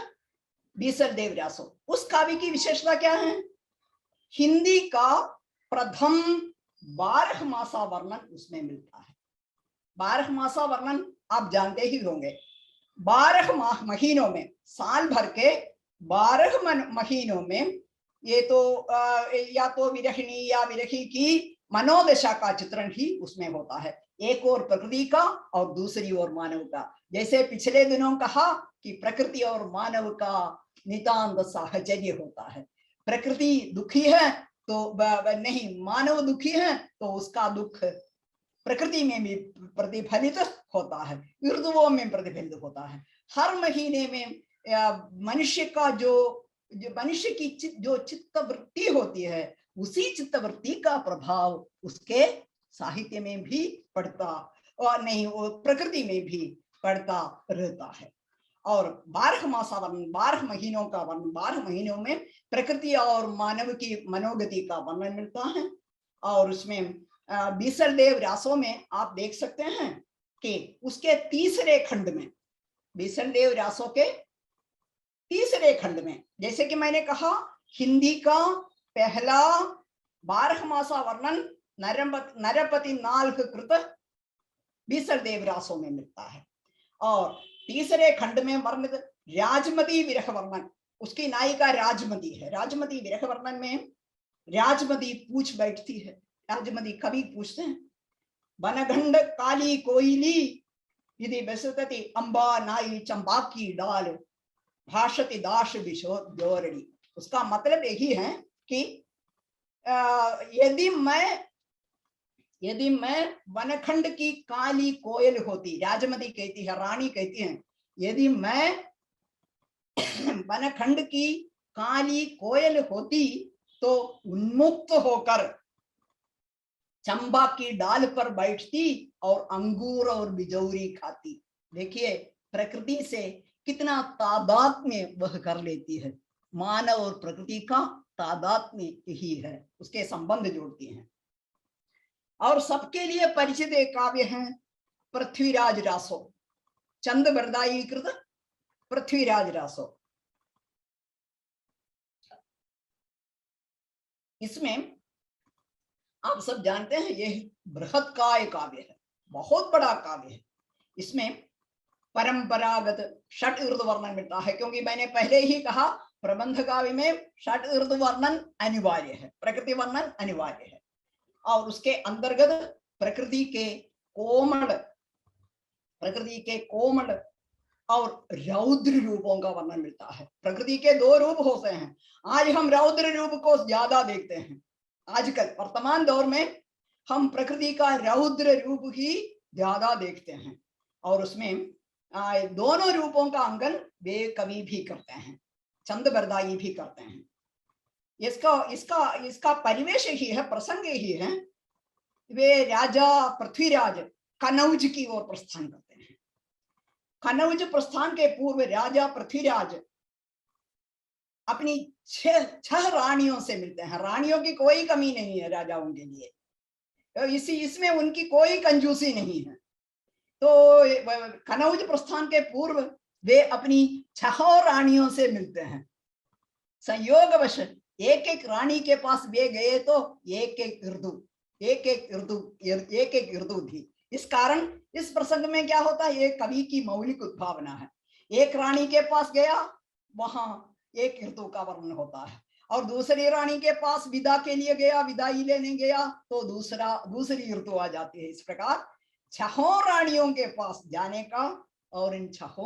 बीसल देव रासो। उस काव्य की विशेषता क्या है? हिंदी का प्रथम 12 मासा वर्णन उसमें मिलता है। 12 मासा वर्णन आप जानते ही होंगे। 12 महीनों में, साल भर के 12 महीनों में ये तो या तो विरहिणी या विरही की मनोदशा का चित्रण ही उसमें होता है। एक और प्रकृति का और दूसरी ओर मानव का। जैसे पिछले दिनों कहा कि प्रकृति और मानव का नितांत साहचर्य होता है। प्रकृति दुखी है तो नहीं, मानव दुखी है तो उसका दुख प्रकृति में भी प्रतिफलित होता है, ऋतुओं में प्रतिफलित होता है। हर महीने में मनुष्य का जो मनुष्य की जो चित्त वृत्ति होती है, उसी चित्त वृत्ति का प्रभाव उसके साहित्य में भी पड़ता और नहीं, वो प्रकृति में भी पड़ता रहता है। और 12 मासा वर्णन, 12 महीनों का वर्णन, 12 महीनों में प्रकृति और मानव की मनोगति का वर्णन मिलता है। और उसमें बीसल देव रासों में आप देख सकते हैं कि उसके तीसरे खंड में, बीसल देव रासों के तीसरे खंड में, जैसे कि मैंने कहा हिंदी का पहला 12 मासा वर्णन नरपति नाल्ह कृत बीसल देव रासों में मिलता है। और तीसरे खंड में वर्णित राजमती विरह वर्णन, उसकी नायिका राजमती है। राजमती विरह वर्णन में राजमती पूछ बैठती है। राजमती कवि पूछते हैं, बनगंड काली कोयली यदि बसतति अंबा नाई चंबाकी डाल भाषति दाश विशो जोरणी। उसका मतलब यही है कि यदि मैं वनखंड की काली कोयल होती, राजमती कहती है, रानी कहती है, यदि मैं वनखंड की काली कोयल होती तो उन्मुक्त होकर चंबा की डाल पर बैठती और अंगूर और बिजौरी खाती। देखिए प्रकृति से कितना तादात्म्य वह कर लेती है। मानव और प्रकृति का तादात्म्य यही है, उसके संबंध जोड़ती हैं। और सबके लिए परिचित एक काव्य है पृथ्वीराज रासो, चंद बरदाई कृत पृथ्वीराज रासो। इसमें आप सब जानते हैं यह बृहत्काय काव्य है, बहुत बड़ा काव्य है। इसमें परंपरागत षट ऋतु वर्णन मिलता है, क्योंकि मैंने पहले ही कहा प्रबंध काव्य में षट ऋतु वर्णन अनिवार्य है, प्रकृति वर्णन अनिवार्य है। और उसके अंतर्गत प्रकृति के कोमल और रौद्र रूपों का वर्णन मिलता है। प्रकृति के 2 रूप होते हैं। आज हम रौद्र रूप को ज्यादा देखते हैं। आजकल वर्तमान दौर में हम प्रकृति का रौद्र रूप ही ज्यादा देखते हैं। और उसमें दोनों रूपों का अंकन वे कवि भी करते हैं, चंद बरदाई भी करते हैं। इसका परिवेश ही है, प्रसंग ही है। वे राजा पृथ्वीराज कनौज की ओर प्रस्थान करते हैं। कनौज प्रस्थान के पूर्व राजा पृथ्वीराज अपनी 6 रानियों से मिलते हैं। रानियों की कोई कमी नहीं है राजाओं के लिए, तो इसमें उनकी कोई कंजूसी नहीं है। तो कनौज प्रस्थान के पूर्व वे अपनी 6 रानियों से मिलते हैं। संयोगवश एक रानी के पास वे गए तो एक ऋतु थी। इस कारण इस प्रसंग में क्या होता है, ये कवि की मौलिक उद्भावना है। एक रानी के पास गया, वहां एक ऋतु का वर्णन होता है। और दूसरी रानी के पास विदा के लिए गया, विदाई लेने गया, तो दूसरी ऋतु आ जाती है। इस प्रकार 6 रानियों के पास जाने का और इन 6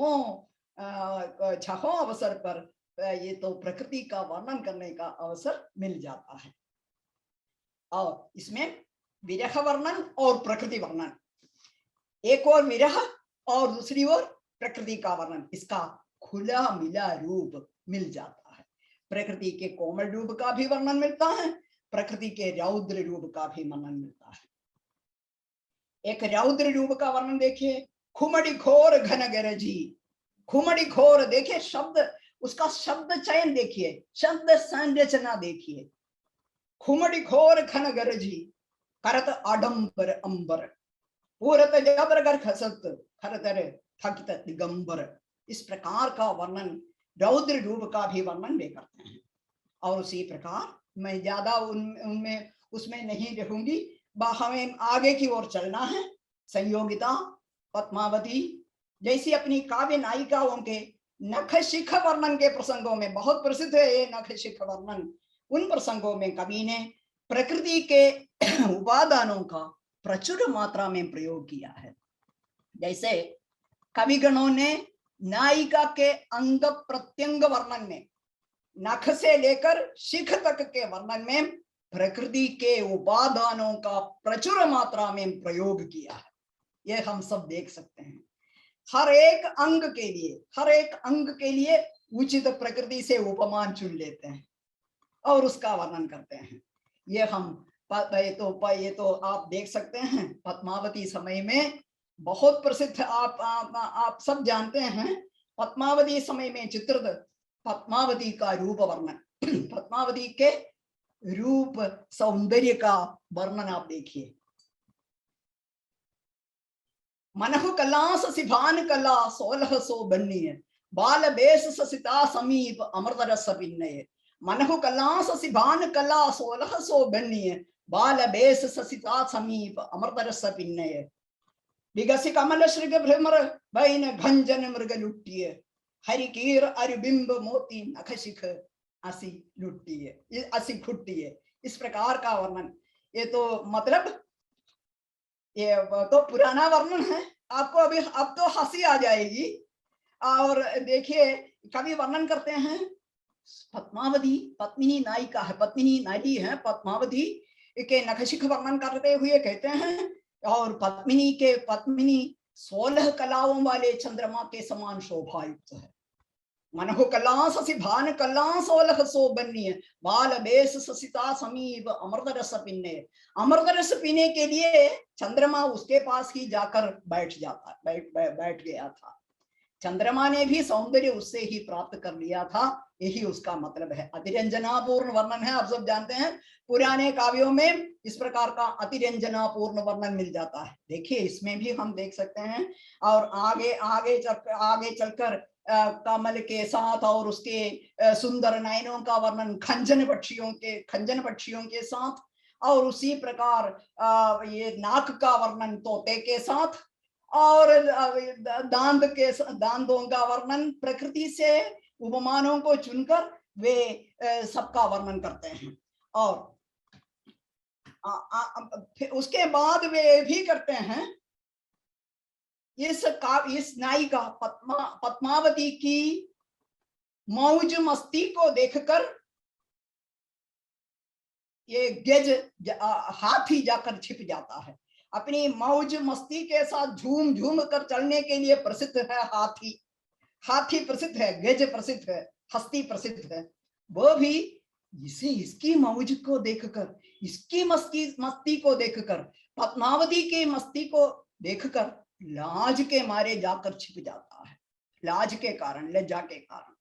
अवसर पर ये तो प्रकृति का वर्णन करने का अवसर मिल जाता है। और इसमें विरह वर्णन और प्रकृति वर्णन, एक और विरह और दूसरी ओर प्रकृति का वर्णन, इसका खुला मिला रूप मिल जाता है। प्रकृति के कोमल रूप का भी वर्णन मिलता है, प्रकृति के रौद्र रूप का भी वर्णन मिलता है। एक रौद्र रूप का वर्णन देखिए, खुमड़ी घोर घन गरजी। खुमड़ी घोर, देखिए शब्द, उसका शब्द चयन देखिए, शब्द संरचना देखिए। खुमड़ी घोर घन गरजी, करत आडंबर अंबर, पूरत जबर कर खसत, खरतर थकित दिगंबर। इस प्रकार का वर्णन, रौद्र रूप का भी वर्णन वे करते हैं। और उसी प्रकार मैं ज्यादा उनमें उसमें नहीं रहूंगी, हमें आगे की ओर चलना है। संयोगिता, पद्मावती जैसी अपनी काव्य नायिकाओं के नख शिख वर्णन के प्रसंगों में बहुत प्रसिद्ध है ये नख शिख वर्णन। उन प्रसंगों में कवि ने प्रकृति के उपादानों का प्रचुर मात्रा में प्रयोग किया है। जैसे कविगणों ने नायिका के अंग प्रत्यंग वर्णन में, नख से लेकर शिख तक के वर्णन में प्रकृति के उपादानों का प्रचुर मात्रा में प्रयोग किया है। यह हम सब देख सकते हैं। हर एक अंग के लिए, हर एक अंग के लिए उचित प्रकृति से उपमान चुन लेते हैं और उसका वर्णन करते हैं। ये हम ये तो आप देख सकते हैं, पद्मावती समय में बहुत प्रसिद्ध, आप सब जानते हैं। पद्मावती समय में चित्रित पद्मावती का रूप वर्णन, पद्मावती के रूप सौंदर्य का वर्णन आप देखिए। मनहु कला सिभान कला 1600 बन्नी, बाल बेस ससिता समीप अमृत रस पिन्नय। मनहु कला सिभान कला 1600 बन्नी, बाल बेस ससिता समीप अमृत रस पिन्नय। विगसी कमल श्रृग भ्रमर बैन घंजन मृग लुट्टिय, हरिकीर अरिबिंब मोती नख शिख असी लुट्टिय, असी खुट्टिय। इस प्रकार का वर्णन, ये तो मतलब ये तो पुराना वर्णन है। आपको अभी अब तो हंसी आ जाएगी। और देखिए कवि वर्णन करते हैं, पद्मावती पत्मिनी नायिका है, पत्मिनी नारी है पद्मावती के नखशिख वर्णन करते हुए कहते हैं, और पत्मिनी 16 कलाओं वाले चंद्रमा के समान शोभायुक्त है। मनहु कला ससिभान कला 1600 बन्नी, बाल बेस ससिता समीप अमृत रस पिन्ने। अमृत रस पीने के लिए चंद्रमा उसके पास ही जाकर बैठ गया था। चंद्रमा ने भी सौंदर्य उससे ही प्राप्त कर लिया था, यही उसका मतलब है। अतिरंजनापूर्ण वर्णन है, आप सब जानते हैं पुराने काव्यों में इस प्रकार का अतिरंजनापूर्ण वर्णन मिल जाता है। देखिए इसमें भी हम देख सकते हैं। और आगे चलकर कमल के साथ और उसके सुंदर नयनों का वर्णन खंजन पक्षियों के साथ, और उसी प्रकार ये नाक का वर्णन तोते के साथ, और दांतों का वर्णन प्रकृति से उपमानों को चुनकर वे सबका वर्णन करते हैं। और फिर उसके बाद वे भी करते हैं इस नायिका पद्मावती की मौज मस्ती को देखकर ये गेज हाथी जाकर छिप जाता है। अपनी मौज मस्ती के साथ झूम झूम कर चलने के लिए प्रसिद्ध है हाथी प्रसिद्ध है, गेज प्रसिद्ध है, हस्ती प्रसिद्ध है। वो भी इसकी मौज को देखकर, इसकी मस्ती को देखकर, पद्मावती की मस्ती को देखकर लाज के मारे जाकर छिप जाता है, लाज के कारण, लज्जा के कारण।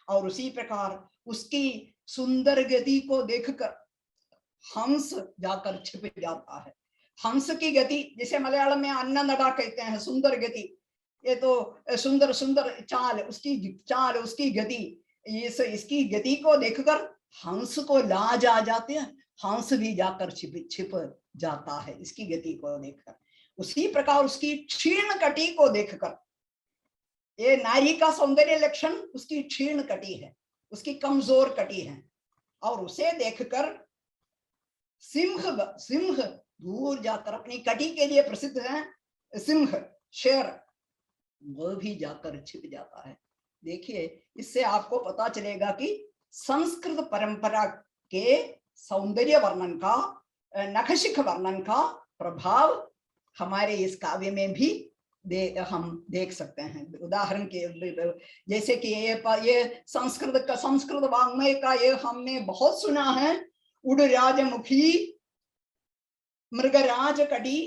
और उसी प्रकार उसकी सुंदर गति को देखकर हंस जाकर छिप जाता है। हंस की गति, जिसे मलयालम में अन्ननडा कहते हैं, सुंदर गति, ये तो सुंदर चाल, उसकी गति, इसकी गति को देखकर हंस को लाज आ जाते हैं, हंस भी जाकर छिप जाता है इसकी गति को देखकर। उसी प्रकार उसकी क्षीण कटी को देखकर, ये नारी का सौंदर्य लक्षण उसकी क्षीण कटी है, उसकी कमजोर कटी है, और उसे देखकर सिंह दूर जाकर, अपनी कटी के लिए प्रसिद्ध है सिंह, शेर, वो भी जाकर छिप जाता है। देखिए इससे आपको पता चलेगा कि संस्कृत परंपरा के सौंदर्य वर्णन का, नखशिख वर्णन का प्रभाव हमारे इस काव्य में भी हम देख सकते हैं। उदाहरण के जैसे कि ये संस्कृत वाङ्मय का ये हमने बहुत सुना है, उड़ राजमुखी मृगराज कटी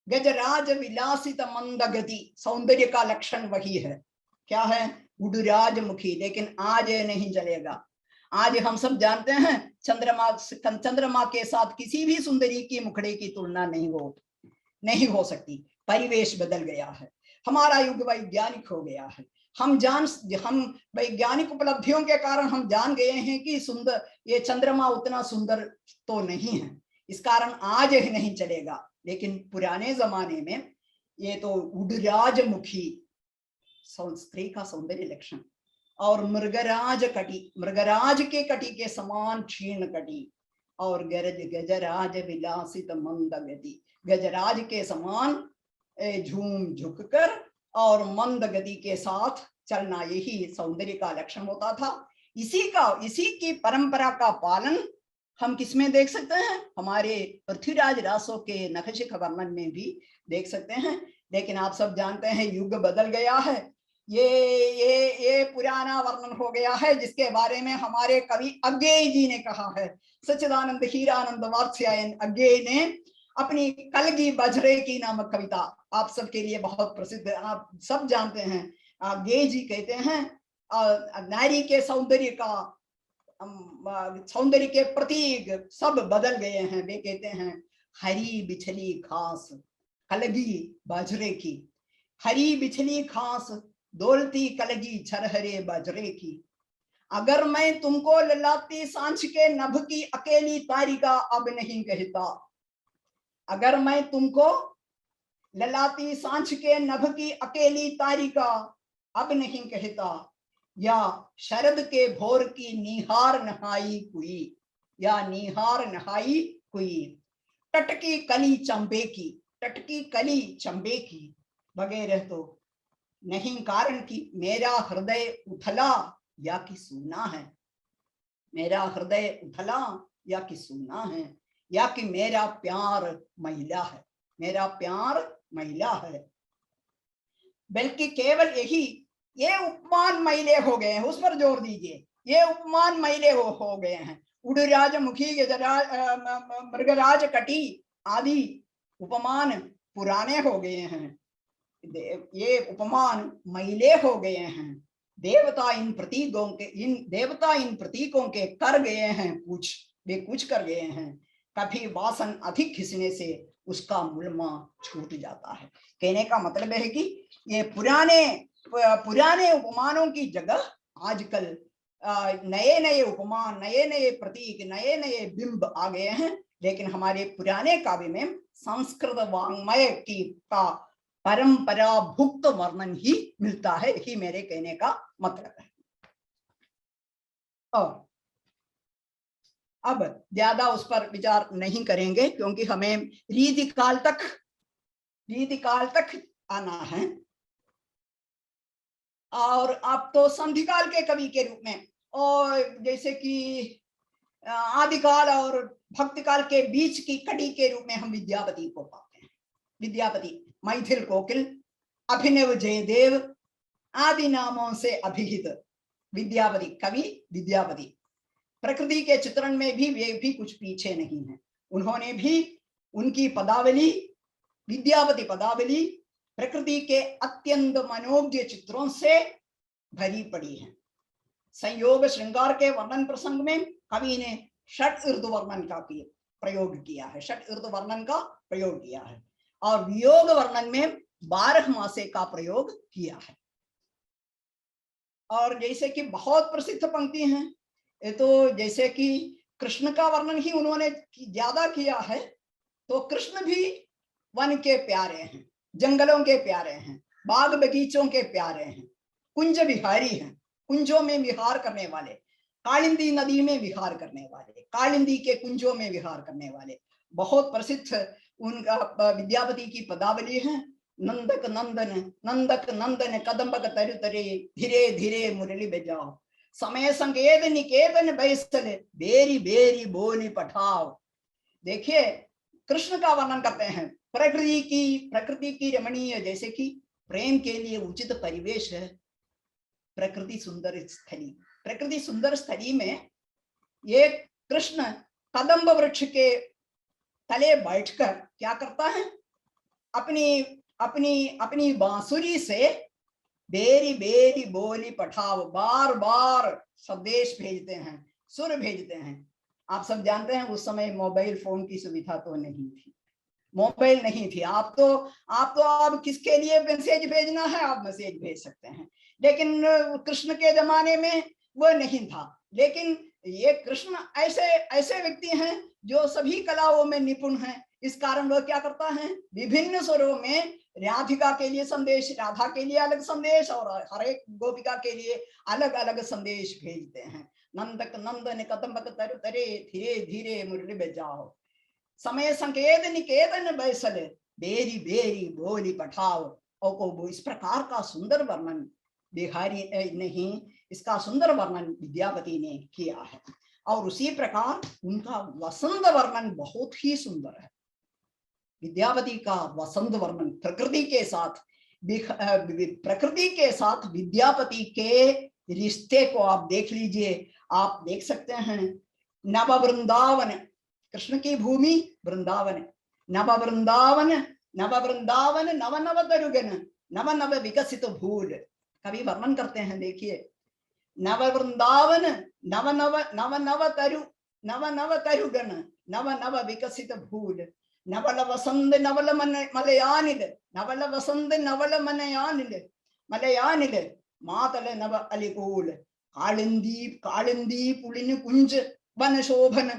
गजराज विलासित मंदगति, सौंदर्य का लक्षण वही है। क्या है? उडुराज मुखी। लेकिन आज ये नहीं चलेगा। आज हम सब जानते हैं चंद्रमा के साथ किसी भी सुंदरी की मुखड़े की तुलना नहीं हो सकती। परिवेश बदल गया है, हमारा युग वैज्ञानिक हो गया है। हम वैज्ञानिक उपलब्धियों के कारण हम जान गए हैं कि ये चंद्रमा उतना सुंदर तो नहीं है, इस कारण आज ही नहीं चलेगा। लेकिन पुराने जमाने में ये तो उडराज मुखी स्त्री का सौंदर्य लक्षण, और मृगराज के कटी के समान क्षीण कटी, और गजराज विलासित मंदगति, गजराज के समान झूम झुककर और मंद गति के साथ चलना, यही सौंदर्य का लक्षण होता था। इसी की परंपरा का पालन हम किसमें देख सकते हैं? हमारे पृथ्वीराज रासो के नखशिख वर्णन में भी देख सकते हैं। लेकिन आप सब जानते हैं युग बदल गया है, ये पुराना वर्णन हो गया है, जिसके बारे में हमारे कवि अज्ञेय जी ने कहा है। सच्चिदानंद हीरानंद वात्स्यायन अज्ञेय ने अपनी कलगी बजरे की नामक कविता, आप सबके लिए बहुत प्रसिद्ध, आप सब जानते हैं। अज्ञेय जी कहते हैं नारी के सौंदर्य के प्रतीक सब बदल गए हैं। वे कहते हैं हरी बिछली घास कलगी बाजरे की, हरी बिछली घास डोलती कलगी छरहरे बाजरे की। अगर मैं तुमको ललाती सांझ के नभ की अकेली तारिका अब नहीं कहता, अगर मैं तुमको ललाती सांझ के नभ की अकेली तारिका अब नहीं कहता, या शरद के भोर की निहार नहाई हुई, या निहार नहाई हुई टटकी कली चंबे की वगैरह तो नहीं कारण की मेरा हृदय उथला या कि सूना है, मेरा हृदय उथला या कि सूना है, या कि मेरा प्यार महिला है, मेरा प्यार महिला है। बल्कि केवल यही, ये उपमान मैले हो गए हैं, उस पर जोर दीजिए, ये उपमान मैले हो गए हैं। उड़राज मुखी, मृगराज कटी आदि उपमान पुराने हो गए हैं, ये उपमान मैले हो गए हैं। देवता इन प्रतीकों के कर गए हैं वे कुछ कर गए हैं। कभी वासन अधिक खिसने से उसका मुलमा छूट जाता है। कहने का मतलब है कि ये पुराने उपमानों की जगह आजकल नए नए उपमान, नए नए प्रतीक, नए नए बिंब आ गए हैं। लेकिन हमारे पुराने काव्य में संस्कृत वाङ्मय का परंपरा भुक्त वर्णन ही मिलता है, यही मेरे कहने का मतलब है। और अब ज्यादा उस पर विचार नहीं करेंगे, क्योंकि हमें रीतिकाल तक आना है। और आप तो संधिकाल के कवि के रूप में, और जैसे कि आदिकाल और भक्तिकाल के बीच की कड़ी के रूप में हम विद्यापति को पाते हैं। विद्यापति मैथिल कोकिल, अभिनव जयदेव आदि नामों से अभिहित विद्यापति, कवि विद्यापति प्रकृति के चित्रण में भी वे भी कुछ पीछे नहीं है। उन्होंने भी, उनकी पदावली, विद्यापति पदावली प्रकृति के अत्यंत मनोज्ञ चित्रों से भरी पड़ी है। संयोग श्रृंगार के वर्णन प्रसंग में कवि ने षट ऋतु वर्णन का प्रयोग किया है, षट ऋतु वर्णन का प्रयोग किया है, और वियोग वर्णन में 12 मासे का प्रयोग किया है। और जैसे कि बहुत प्रसिद्ध पंक्ति हैं, ये तो जैसे कि कृष्ण का वर्णन ही उन्होंने ज्यादा किया है, तो कृष्ण भी वन के प्यारे हैं, जंगलों के प्यारे हैं, बाग बगीचों के प्यारे हैं, कुंज विहारी हैं, कुंजों में विहार करने वाले, कालिंदी नदी में विहार करने वाले, कालिंदी के कुंजों में विहार करने वाले। बहुत प्रसिद्ध उनका विद्यापति की पदावली है। नंदक नंदन कदम्बक तरु तरे, धीरे धीरे मुरली बजाओ, समय संकेत निकेतन बैसल, बेरी बेरी बोनी पठाओ। देखिए कृष्ण का वर्णन करते हैं, प्रकृति की रमणीय, जैसे कि प्रेम के लिए उचित परिवेश है, प्रकृति सुंदर स्थली में ये कृष्ण कदम्ब वृक्ष के तले बैठकर क्या करता है? अपनी अपनी अपनी बांसुरी से बेरी बेरी बोली पठाओ, बार बार संदेश भेजते हैं, सुर भेजते हैं। आप सब जानते हैं उस समय मोबाइल फोन की सुविधा तो नहीं थी, मोबाइल नहीं थी। आप तो अब किसके लिए मैसेज भेजना है, आप मैसेज भेज सकते हैं, लेकिन कृष्ण के जमाने में वो नहीं था। लेकिन ये कृष्ण ऐसे ऐसे व्यक्ति हैं जो सभी कलाओं में निपुण हैं। इस कारण वह क्या करता है, विभिन्न स्वरों में राधिका के लिए संदेश, राधा के लिए अलग संदेश और हर एक गोपिका के लिए अलग अलग संदेश भेजते हैं। नंदक नंदन कदम्बक तरु तरे, धीरे धीरे मुरली बजाओ, समय संकेत निकेतन बैसल, बेरी बेरी बोली पठाओ। और को इस प्रकार का सुंदर वर्णन बिहारी ने ही, इसका सुंदर वर्णन विद्यापति ने किया है। और उसी प्रकार उनका वसंत वर्णन बहुत ही सुंदर है। विद्यापति का वसंत वर्णन प्रकृति के साथ विद्यापति के रिश्ते को आप देख लीजिए। आप देख सकते हैं, नव वृंदावन, कृष्ण की भूमि वृंदावन, नव वृंदावन नव वृंदावन, नव नव तरुगन, नव नव विकसित भूल। कवि वर्णन करते हैं, देखिए, नव वृंदावन, नव नव नव नव तरु, नव नव तरुगन, नव नव विकसित भूल, नवल वसंत नवल मलयानिल, नवल वसंत नवल मनयानिल, मलयानिल मातल नव अलिकूल, कालिंदी कालिंदी पुलिन कुंज वन शोभन,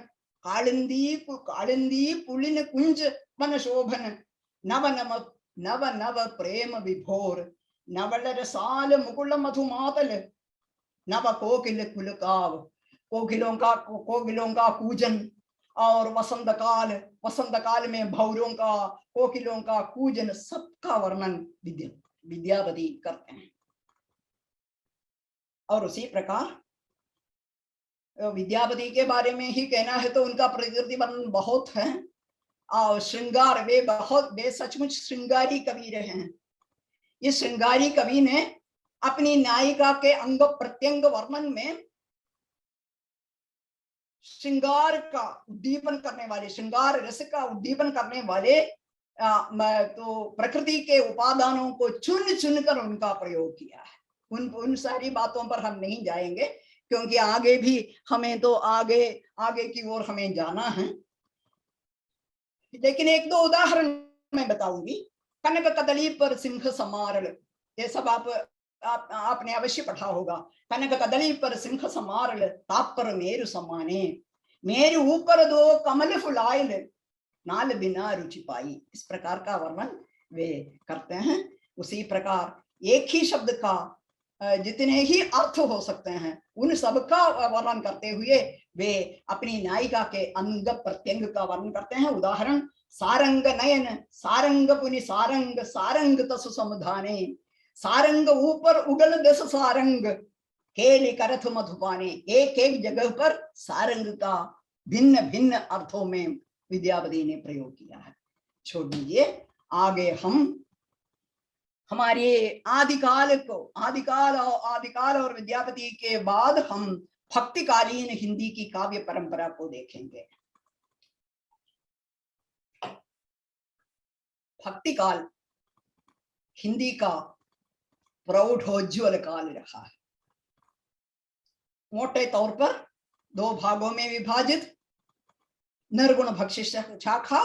कालिंदी पुलिन कुंज वन शोभन, नव नव नव नव प्रेम विभोर, नवल रसाल मुकुल मधुमातल, नव कोकिल कुलकाव, कोकिलों का पूजन। और वसंत काल में भौरों का, कोकिलों का पूजन, सबका वर्णन विद्यापति करते हैं। और उसी प्रकार विद्यापति के बारे में ही कहना है तो उनका प्रकृति वर्णन बहुत है। और श्रृंगार, वे सचमुच श्रृंगारी कवि रहे हैं। इस श्रृंगारी कवि ने अपनी नायिका के अंग प्रत्यंग वर्णन में श्रृंगार का उद्दीपन करने वाले, श्रृंगार रस का उद्दीपन करने वाले तो प्रकृति के उपादानों को चुन चुन कर उनका प्रयोग किया है। उन सारी बातों पर हम नहीं जाएंगे, क्योंकि आगे भी हमें तो आगे की ओर हमें जाना है। लेकिन एक दो उदाहरण मैं बताऊंगी। कनक कदली पर सिंह समारल, ये सब आपने अवश्य पढ़ा होगा। कनक कदली पर सिंह समारल, ताप पर मेरु समाने, मेरे ऊपर दो कमल फुलाइल, नाल बिना रुचि पाई। इस प्रकार का वर्णन वे करते हैं। उसी प्रकार एक ही शब्द का जितने ही अर्थ हो सकते हैं, उन सब का वर्णन करते हुए वे अपनी नायिका के अंग प्रत्यंग का वर्णन करते हैं। उदाहरण, सारंग नयन, सारंग पुनि सारंग, सारंग तसु समुधाने, सारंग ऊपर उगल दस सारंग, केली करथ मधुपाने। एक एक जगह पर सारंग का भिन्न भिन्न अर्थों में विद्यापति ने प्रयोग किया है। छोड़ दीजिए, आगे हम हमारे आदिकाल और विद्यापति के बाद हम भक्तिकालीन हिंदी की काव्य परंपरा को देखेंगे। भक्तिकाल हिंदी का प्रौढ़ोज्वल काल रहा है। मोटे तौर पर दो भागों में विभाजित, निर्गुण भक्ति शाखा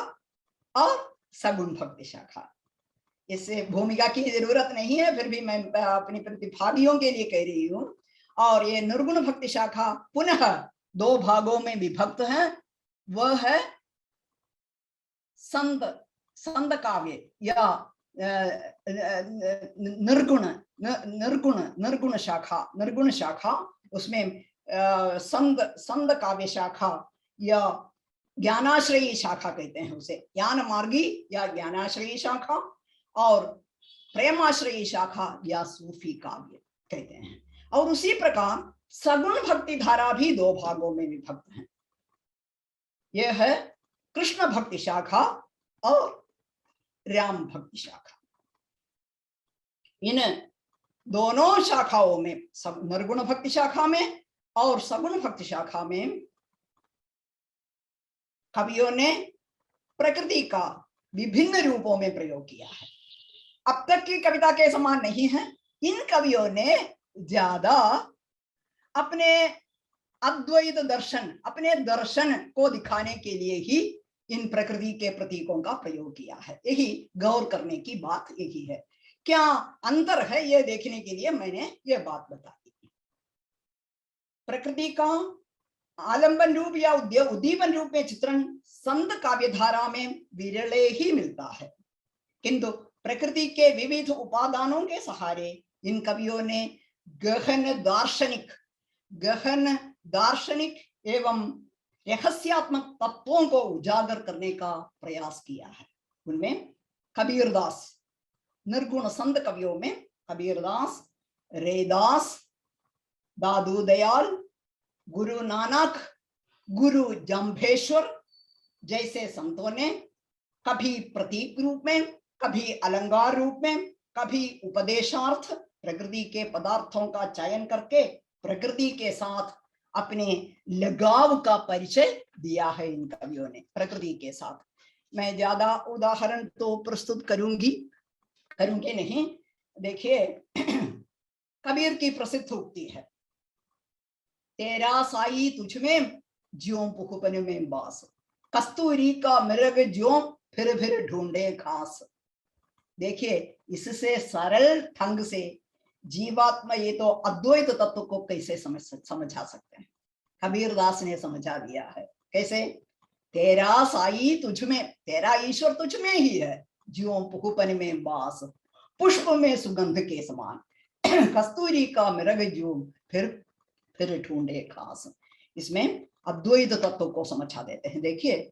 और सगुण भक्ति शाखा। इससे भूमिका की जरूरत नहीं है, फिर भी मैं अपनी प्रतिभागियों के लिए कह रही हूं। और ये निर्गुण भक्ति शाखा पुनः दो भागों में विभक्त है। वह है संत काव्य या निर्गुण शाखा। उसमें संत काव्य शाखा या ज्ञानाश्रयी शाखा कहते हैं उसे, ज्ञान मार्गी या ज्ञानाश्रयी शाखा, और प्रेमाश्रयी शाखा या सूफी काव्य कहते हैं। और उसी प्रकार सगुण भक्ति धारा भी दो भागों में विभक्त है। यह है कृष्ण भक्ति शाखा और राम भक्ति शाखा। इन दोनों शाखाओं में, सब निर्गुण भक्ति शाखा में और सगुण भक्ति शाखा में, कवियों ने प्रकृति का विभिन्न रूपों में प्रयोग किया है। अब तक की कविता के समान नहीं है। इन कवियों ने ज्यादा अपने अद्वैत दर्शन, अपने दर्शन को दिखाने के लिए ही इन प्रकृति के प्रतीकों का प्रयोग किया है। यही गौर करने की बात यही है। क्या अंतर है ये देखने के लिए मैंने ये बात बता दी। प्रकृति का आलंबन रूप या उद्दीपन रूप में चित्रण संत काव्यधारा में विरले ही मिलता है, किंतु प्रकृति के विविध उपादानों के सहारे इन कवियों ने गहन दार्शनिक एवं रहस्यात्मक तत्वों को उजागर करने का प्रयास किया है। उनमें कबीरदास, निर्गुण संत कवियों में कबीरदास, रैदास, दादू दयाल, गुरु नानक, गुरु जम्भेश्वर जैसे संतों ने कभी प्रतीक रूप में, कभी अलंकार रूप में, कभी उपदेशार्थ प्रकृति के पदार्थों का चयन करके प्रकृति के साथ अपने लगाव का परिचय दिया है इन कवियों ने प्रकृति के साथ। मैं ज्यादा उदाहरण तो प्रस्तुत करूंगी नहीं। देखिए, कबीर की प्रसिद्ध उक्ति है, तेरा साई तुझ में ज्यों पुखपन में बास, कस्तूरी का मृग ज्यों फिर ढूंढे घास। देखिए, इससे सरल ढंग से जीवात्मा ये तो अद्वैत तत्व को कैसे समझा सकते हैं। कबीरदास ने समझा दिया है। कैसे? तेरा साई तुझ में, तेरा ईश्वर तुझ में ही है, ज्यों पुखपन में बास, पुष्प में सुगंध के समान, कस्तूरी का मृग ज्यों फिर ढूंढे घास। इसमें अद्वैत तत्व को समझा देते हैं। देखिए,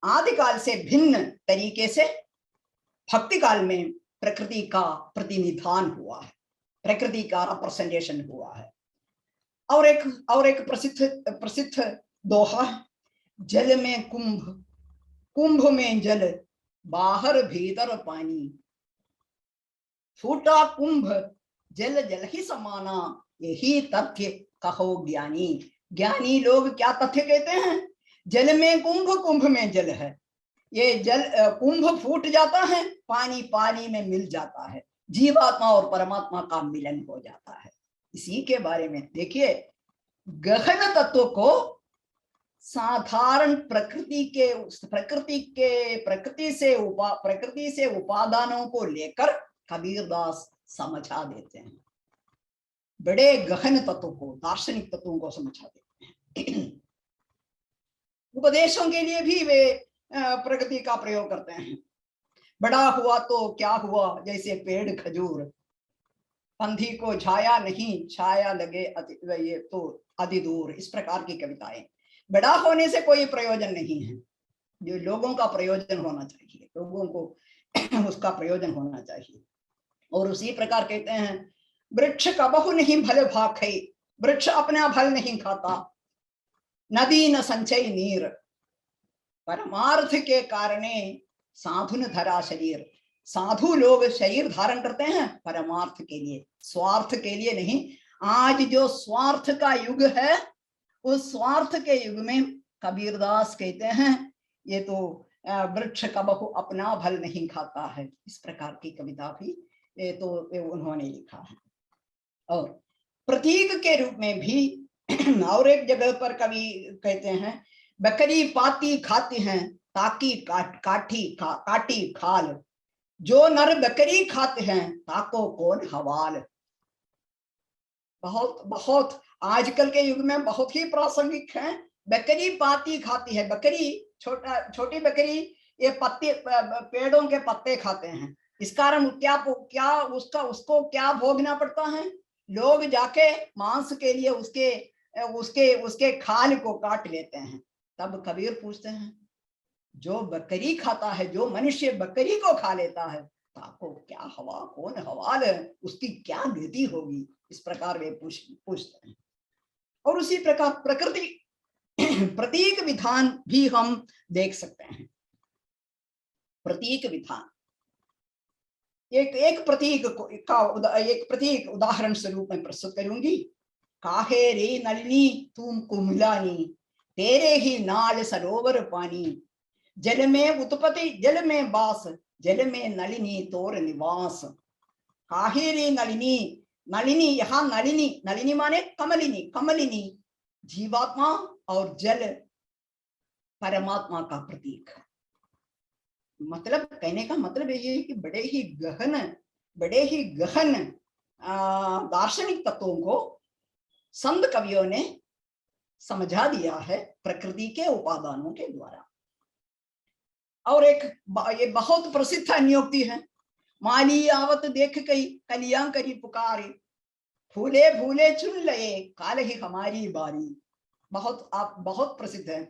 आदिकाल से भिन्न तरीके से भक्ति काल में प्रकृति का प्रतिनिधान हुआ है, प्रकृति का रिप्रेजेंटेशन हुआ है। और एक प्रसिद्ध दोहा है, जल में कुंभ, कुंभ में जल, बाहर भीतर पानी, फूटा कुंभ जल जल ही समाना, यही तथ्य कहो ज्ञानी। ज्ञानी लोग क्या तथ्य कहते हैं? जल में कुंभ, कुंभ में जल है। ये जल कुंभ फूट जाता है, पानी पानी में मिल जाता है, जीवात्मा और परमात्मा का मिलन हो जाता है। इसी के बारे में देखिए, गहन तत्व को साधारण प्रकृति से उपादानों को लेकर कबीरदास समझा देते हैं। बड़े गहन तत्वों को, दार्शनिक तत्वों को समझा देते हैं। उपदेशों के लिए भी वे प्रकृति का प्रयोग करते हैं। बड़ा हुआ तो क्या हुआ, जैसे पेड़ खजूर, पंथी को छाया नहीं, छाया लगे ये तो अति दूर। इस प्रकार की कविताएं। बड़ा होने से कोई प्रयोजन नहीं है, जो लोगों का प्रयोजन होना चाहिए, लोगों को उसका प्रयोजन होना चाहिए। और उसी प्रकार कहते हैं, वृक्ष कबहु नहीं फल भाखै, वृक्ष अपना फल नहीं खाता, नदी न संचय नीर, परमार्थ के कारणे साधुन धरा शरीर। साधु लोग शरीर धारण करते हैं परमार्थ के लिए, स्वार्थ के लिए नहीं। आज जो स्वार्थ का युग है, उस स्वार्थ के युग में कबीरदास कहते हैं ये तो वृक्ष कबहु अपना फल नहीं खाता है। इस प्रकार की कविता भी ये तो उन्होंने लिखा है। और प्रतीक के रूप में भी और एक जगह पर कवि कहते हैं, बकरी पाती खाती हैं ताकि काटी खाल, जो नर बकरी खाते हैं ताको कौन हवाल। बहुत आजकल के युग में बहुत ही प्रासंगिक है। बकरी पाती खाती है, बकरी छोटी बकरी ये पत्ते, पेड़ों के पत्ते खाते हैं। इस कारण उसको क्या भोगना पड़ता है? लोग जाके मांस के लिए उसके खाल को काट लेते हैं। तब कबीर पूछते हैं, जो बकरी खाता है, जो मनुष्य बकरी को खा लेता है, ताको क्या हवा, कौन हवाल है, उसकी क्या गति होगी। इस प्रकार वे पूछते हैं। और उसी प्रकार प्रकृति प्रतीक विधान भी हम देख सकते हैं। प्रतीक विधान एक प्रतीक उदाहरण स्वरूप में प्रस्तुत करूंगी। काहे रे नलिनी तुम कुमिलानी, तेरे ही नाल सरोवर पानी, जल में उत्पत्ति जल में वास, जल में नलिनी तोर निवास। काहेरी नलिनी, नलिनी यहाँ नलिनी, नलिनी माने कमलिनी, कमलिनी जीवात्मा और जल परमात्मा का प्रतीक है। मतलब कहने का मतलब ये है कि बड़े ही गहन दार्शनिक तत्वों को संत कवियों ने समझा दिया है प्रकृति के उपादानों के द्वारा। और एक ये बहुत प्रसिद्ध नियुक्ति है, माली आवत देख कई कलियां करी पुकारे, फूले फूले चुन लए काल ही हमारी बारी। बहुत प्रसिद्ध है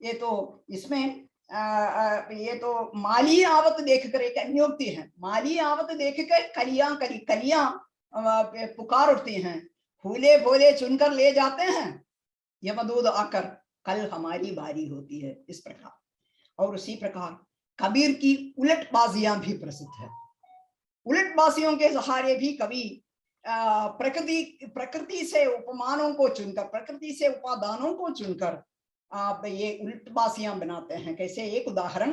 ये तो। इसमें ये तो माली आवत देख कर एक नियुक्ति है, माली आवत देख कर कलियां करी, कलियां पुकार उठती हैं, फूले फूले चुनकर ले जाते हैं, यमदूत आकर कल हमारी बारी होती है, इस प्रकार। और उसी प्रकार कबीर की उलटबाजियां भी प्रसिद्ध है। उलटबाजियों के सहारे भी कवि प्रकृति से उपमानों को चुनकर, प्रकृति से उपादानों को चुनकर ये उलटबाजियां बनाते हैं। कैसे? एक उदाहरण,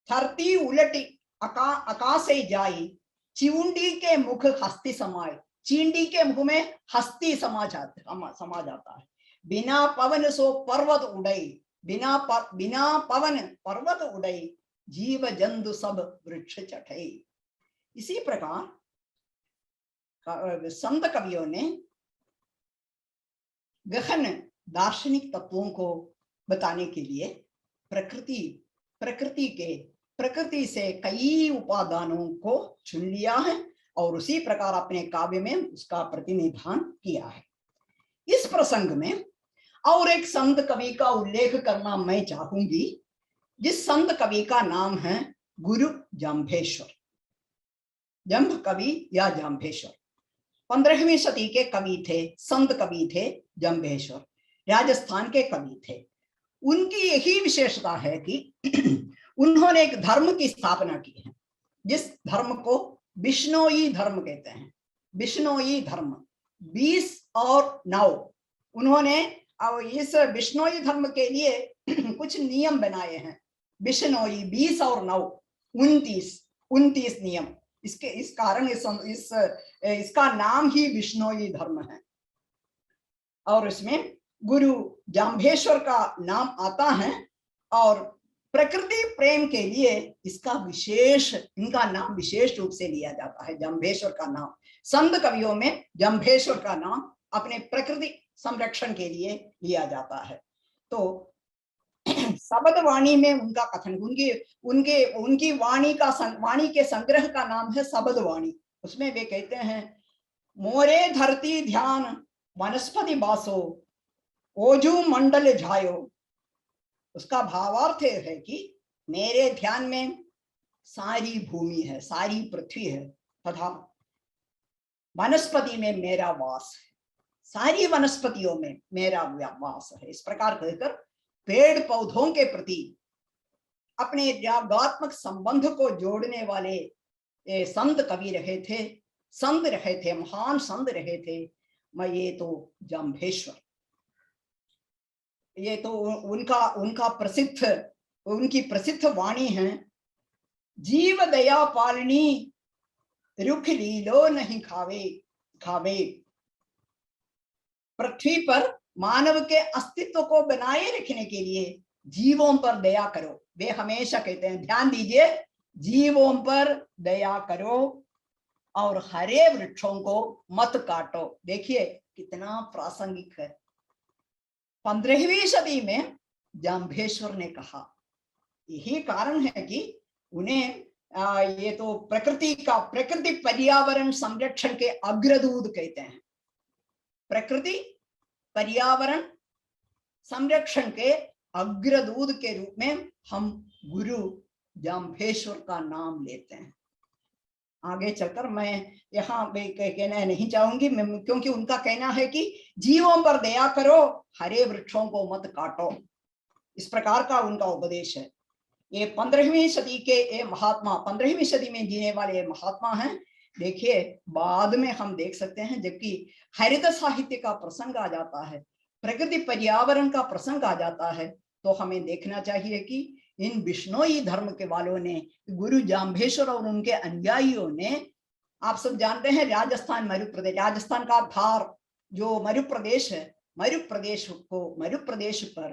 धरती उलटी आकाशे जाई, चिउंडी के मुख हस्ती समाये। चींडी के मुख में हस्ती समा जाता है। बिना पवन सो पर्वत उड़ई, बिना पवन पर्वत उड़ई, जीव जंतु सब वृक्ष चढ़ई। इसी प्रकार संत कवियों ने गहन दार्शनिक तत्वों को बताने के लिए प्रकृति से कई उपादानों को चुन लिया है और उसी प्रकार अपने काव्य में उसका प्रतिनिधान किया है। इस प्रसंग में और एक संत कवि का उल्लेख करना मैं चाहूंगी, जिस संत कवि का नाम है गुरु जाम्भेश्वर। जम्भ कवि या जाम्भेश्वर 15वीं सदी के कवि थे, संत कवि थे जाम्भेश्वर, राजस्थान के कवि थे। उनकी यही विशेषता है कि उन्होंने एक धर्म की स्थापना की है, जिस धर्म को बिश्नोई धर्म कहते हैं। बिश्नोई धर्म 20 और 9, उन्होंने इस बिश्नोई धर्म के लिए कुछ नियम बनाए हैं। बिश्नोई 20 और 9 29 नियम। इस कारण इसका नाम ही बिश्नोई धर्म है। और इसमें गुरु जाम्भेश्वर का नाम आता है और प्रकृति प्रेम के लिए इनका नाम विशेष रूप से लिया जाता है। जाम्भेश्वर का नाम संत कवियों में जाम्भेश्वर का नाम अपने प्रकृति संरक्षण के लिए लिया जाता है। तो शब्द वाणी में उनका कथन, उनकी वाणी के संग्रह का नाम है शब्द वाणी। उसमें वे कहते हैं, मोरे धरती ध्यान वनस्पति बासो, ओजू मंडल झायो। उसका भावार्थ है कि मेरे ध्यान में सारी भूमि है, सारी पृथ्वी है, तथा वनस्पति में मेरा वास है, सारी वनस्पतियों में मेरा वास है। इस प्रकार कहकर पेड़ पौधों के प्रति अपने रागात्मक संबंध को जोड़ने वाले संत कवि रहे थे, महान संत रहे थे। ये तो जाम्भेश्वर, ये तो उनकी प्रसिद्ध वाणी है, जीव दया पालनी रुख लीलो नहीं खावे। पृथ्वी पर मानव के अस्तित्व को बनाए रखने के लिए जीवों पर दया करो। वे हमेशा कहते हैं, ध्यान दीजिए, जीवों पर दया करो और हरे वृक्षों को मत काटो। देखिए कितना प्रासंगिक है। 15वीं सदी में जाम्भेश्वर ने कहा। यही कारण है कि उन्हें ये तो प्रकृति पर्यावरण संरक्षण के अग्रदूत कहते हैं। प्रकृति पर्यावरण संरक्षण के अग्रदूत के रूप में हम गुरु जाम्भेश्वर का नाम लेते हैं। आगे चलकर मैं यहाँ कहना नहीं चाहूंगी, क्योंकि उनका कहना है कि जीवों पर दया करो, हरे वृक्षों को मत काटो। इस प्रकार का उनका उपदेश है। ये 15वीं सदी के महात्मा, 15वीं सदी में जीने वाले महात्मा हैं। देखिए बाद में हम देख सकते हैं, जबकि हरित साहित्य का प्रसंग आ जाता है, प्रकृति पर्यावरण का प्रसंग आ जाता है, तो हमें देखना चाहिए कि इन बिश्नोई धर्म के वालों ने, गुरु जाम्भेश्वर और उनके अनुयायियों ने, आप सब जानते हैं राजस्थान मरु प्रदेश, राजस्थान का धार जो मरु प्रदेश है, मरु प्रदेश पर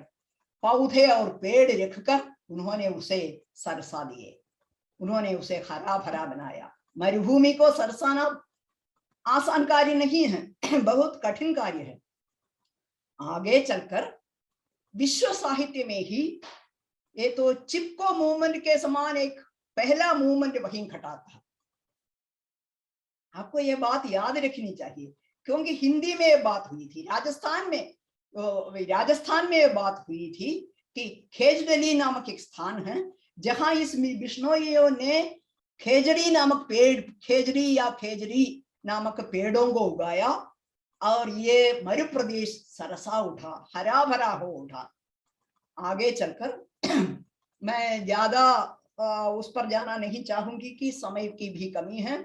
पौधे और पेड़ रखकर उन्होंने उसे सरसा दिए, उन्होंने उसे हरा भरा बनाया। मरुभूमि को सरसाना आसान कार्य नहीं है, बहुत कठिन कार्य है। आगे चलकर विश्व साहित्य में ही ये तो चिपको मूवमेंट के समान एक पहला मूवमेंट वहीं खटा था। आपको ये बात याद रखनी चाहिए, क्योंकि हिंदी में ये बात हुई थी, राजस्थान में ये बात हुई थी कि खेजड़ली नामक एक स्थान है जहां इस बिश्नोइयों ने खेजड़ी नामक पेड़, खेजड़ी नामक पेड़ों को उगाया और ये मरु प्रदेश सरसा उठा, हरा भरा हो उठा। आगे चलकर मैं ज्यादा उस पर जाना नहीं चाहूंगी कि समय की भी कमी है,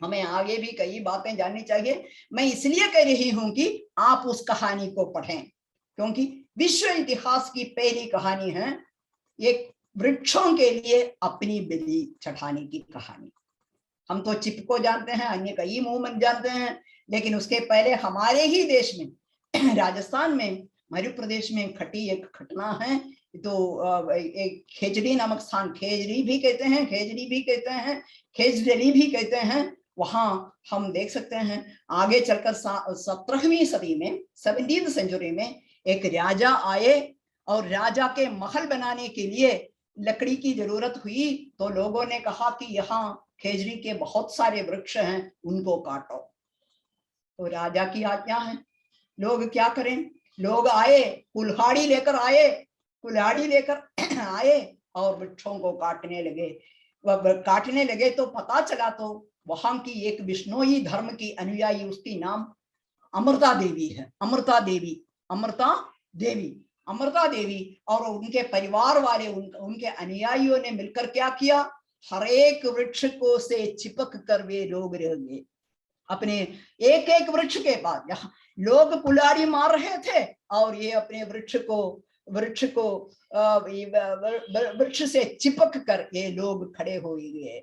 हमें आगे भी कई बातें जाननी चाहिए। मैं इसलिए कह रही हूं कि आप उस कहानी को पढ़ें, क्योंकि विश्व इतिहास की पहली कहानी है एक वृक्षों के लिए अपनी बलि चढ़ाने की कहानी। हम तो चिपको जानते हैं, अन्य कई मूवमेंट जानते हैं, लेकिन उसके पहले हमारे ही देश में राजस्थान में मरु प्रदेश में खटी एक घटना है। तो एक खेजड़ी नामक स्थान, खेजड़ी भी कहते हैं, खेजड़ली भी कहते हैं, वहां हम देख सकते हैं। आगे चलकर 17वीं सदी में, 17th सेंचुरी में एक राजा आए और राजा के महल बनाने के लिए लकड़ी की जरूरत हुई, तो लोगों ने कहा कि यहाँ खेजड़ी के बहुत सारे वृक्ष हैं, उनको काटो। तो राजा की आज्ञा है, लोग क्या करें, लोग आए, कुल्हाड़ी लेकर आए और वृक्षों को काटने लगे। तो पता चला तो वहां की एक बिश्नोई धर्म की अनुयायी, उसकी नाम अमृता देवी है, अमृता देवी और उनके परिवार वाले, उनके अनुयायियों ने मिलकर क्या किया, हर एक वृक्ष को से चिपक कर वे लोग रह गए अपने एक एक वृक्ष के पास। जहां लोग कुल्हाड़ी मार रहे थे और ये अपने वृक्ष से चिपक कर ये लोग खड़े हो गए।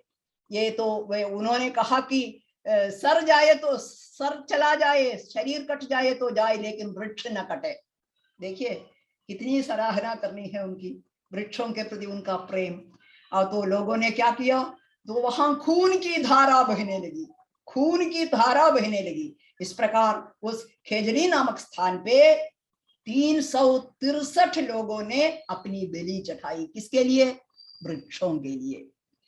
ये तो उन्होंने कहा कि सर जाए तो सर चला जाए, शरीर कट जाए तो जाए, लेकिन वृक्ष न कटे। देखिए कितनी सराहना करनी है उनकी, वृक्षों के प्रति उनका प्रेम। और तो लोगों ने क्या किया, तो वहां खून की धारा बहने लगी। इस प्रकार उस खेजड़ी नामक स्थान पे 363 लोगों ने अपनी बलि चढ़ाई। किसके लिए? वृक्षों के लिए,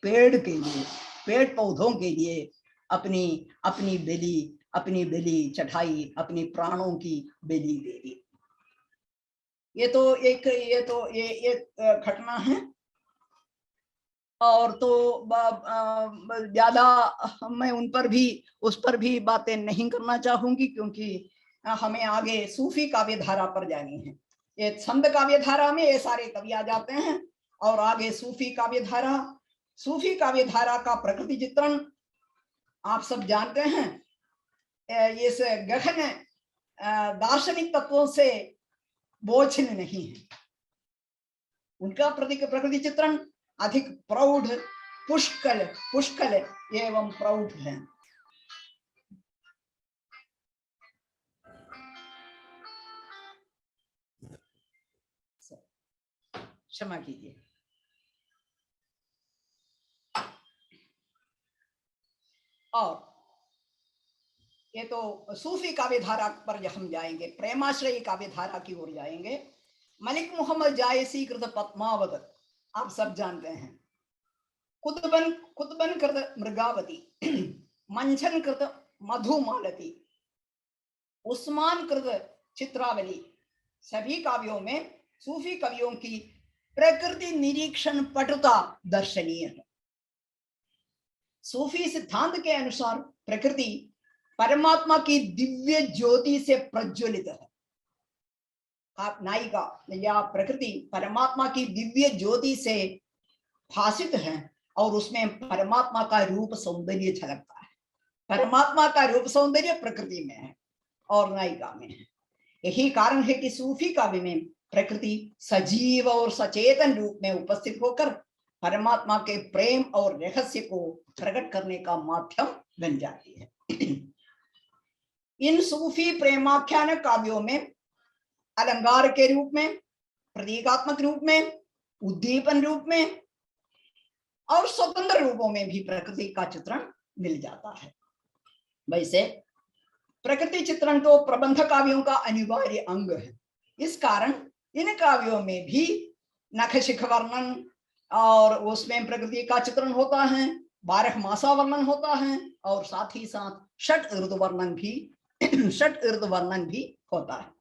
पेड़ के लिए, पेड़ पौधों के लिए अपनी बलि चढ़ाई, अपनी प्राणों की बलि दे दी। ये तो एक घटना है। और तो ज्यादा मैं उस पर भी बातें नहीं करना चाहूंगी, क्योंकि हमें आगे सूफी काव्य धारा पर जानी है। ये छंद काव्य धारा में ये सारे कवि आ जाते हैं, और आगे सूफी काव्य धारा का प्रकृति चित्रण आप सब जानते हैं। ये गहन दार्शनिक तत्वों से बोझिल नहीं है। उनका प्रकृति चित्रण अधिक प्रौढ़, पुष्कल एवं प्रौढ़ है। क्षमा कीजिए। और ये तो सूफी काव्य धारा पर हम जाएंगे, प्रेमाश्रयी काव्य धारा की ओर जाएंगे। मलिक मोहम्मद जायसी कृत पद्मावत आप सब जानते हैं। कुतबन कृत मृगावती, मंझन कृत मधुमालती, उस्मान कृत चित्रावली, सभी काव्यों में सूफी कवियों की प्रकृति निरीक्षण पटुता दर्शनीय है। सूफी सिद्धांत के अनुसार प्रकृति परमात्मा की दिव्य ज्योति से प्रज्वलित है। नायिका या प्रकृति परमात्मा की दिव्य ज्योति से भासित है, और उसमें परमात्मा का रूप सौंदर्य झलकता है। परमात्मा का रूप सौंदर्य प्रकृति में है और नायिका में है। यही कारण है कि सूफी काव्य में प्रकृति सजीव और सचेतन रूप में उपस्थित होकर परमात्मा के प्रेम और रहस्य को प्रकट करने का माध्यम बन जाती है। इन सूफी प्रेमाख्यान काव्यों में अलंकार के रूप में, प्रतीकात्मक रूप में, उद्दीपन रूप में और स्वतंत्र रूपों में भी प्रकृति का चित्रण मिल जाता है। वैसे प्रकृति चित्रण तो प्रबंध काव्यों का अनिवार्य अंग है। इस कारण इन काव्यों में भी नखशिख वर्णन और उसमें प्रकृति का चित्रण होता है, 12 मासा वर्णन होता है और साथ ही साथ षट ऋतु वर्णन भी होता है।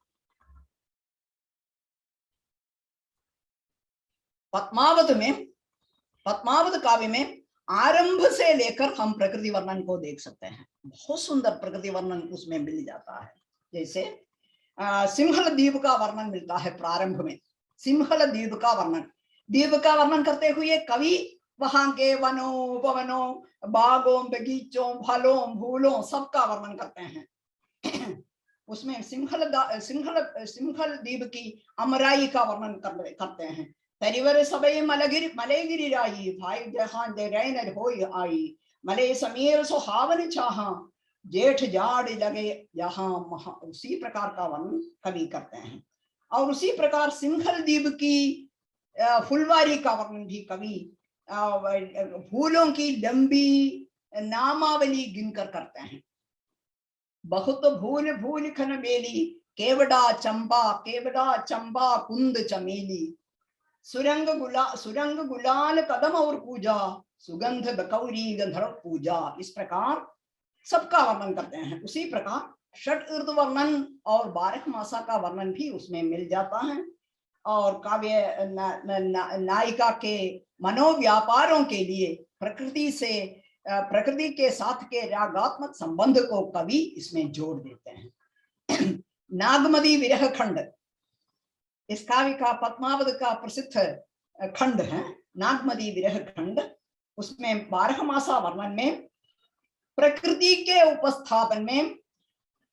पद्मावत काव्य में आरंभ से लेकर हम प्रकृति वर्णन को देख सकते हैं। बहुत सुंदर प्रकृति वर्णन उसमें मिल जाता है। जैसे सिंहल द्वीप का वर्णन मिलता है प्रारंभ में। सिंहल द्वीप का वर्णन करते हुए कवि वहां के वनों, उपवनों, बागों, बगीचों, फलों, फूलों सबका वर्णन करते हैं। उसमें सिंहल द्वीप की अमराई का वर्णन करते हैं। तरिवर सबई मलगिरिराई, भाई जहां दे रैन होई आई, मले समीर सुहावन चाहा, जेठ जाड़ लगे यहाँ महा। उसी प्रकार का वर्णन कवि करते हैं। और उसी प्रकार सिंहल द्वीप की फुलवारी का वर्णन भी कवि फूलों की लंबी नामावली गिनकर करते हैं। बहुत भूल भूल खन बेली, केवड़ा चंबा कुंद चमेली, सुरंग गुलाल कदम और पूजा, सुगंध बकौरी गंधर्व पूजा। इस प्रकार सबका वर्णन करते हैं। उसी प्रकार षट ऋतु वर्णन और 12 मासा का वर्णन भी उसमें मिल जाता है। और काव्य नायिका के मनोव्यापारों के लिए प्रकृति के साथ के रागात्मक संबंध को कवि इसमें जोड़ देते हैं। नागमदी विरह खंड इस काव्य का पद्मावत का प्रसिद्ध खंड है। नागमदी विरह खंड, उसमें 12 मासा वर्णन में प्रकृति के उपस्थापन में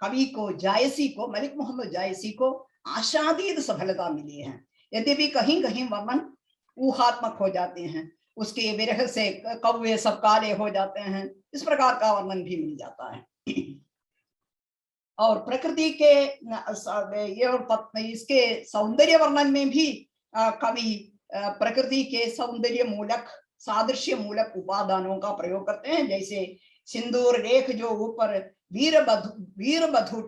कवि को मलिक मोहम्मद जायसी को आशातीत सफलता मिली है। यद्यपि कहीं कहीं वर्णन ऊहात्मक हो जाते हैं, उसके विरह से कौवे सब काले हो जाते हैं, इस प्रकार का वर्णन भी मिल जाता है। और प्रकृति के इसके सौंदर्य वर्णन में भी कवि प्रकृति के सौंदर्य मूलक, सादृश्य मूलक उपादानों का प्रयोग करते हैं। जैसे सिंदूर रेख जो ऊपर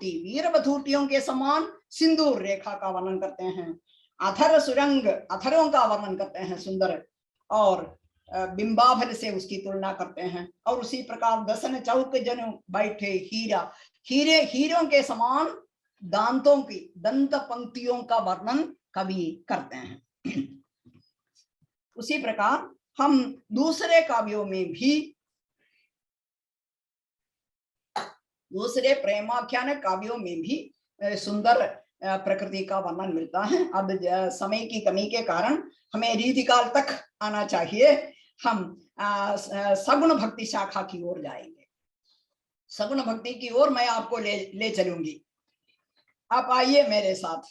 वीरबधूटियों के समान सिंदूर रेखा का वर्णन करते हैं। अधर सुरंग, अधरों का वर्णन करते हैं सुंदर, और बिंबाभल से उसकी तुलना करते हैं। और उसी प्रकार दसन चौक जनु बैठे हीरों के समान दंत पंक्तियों का वर्णन कवि करते हैं। उसी प्रकार हम दूसरे काव्यों में भी, दूसरे प्रेमाख्यान काव्यों में भी सुंदर प्रकृति का वर्णन मिलता है। अब समय की कमी के कारण हमें रीतिकाल तक आना चाहिए। हम सगुण भक्ति शाखा की ओर जाएंगे। सगुण भक्ति की ओर मैं आपको ले चलूंगी। आप आइए मेरे साथ।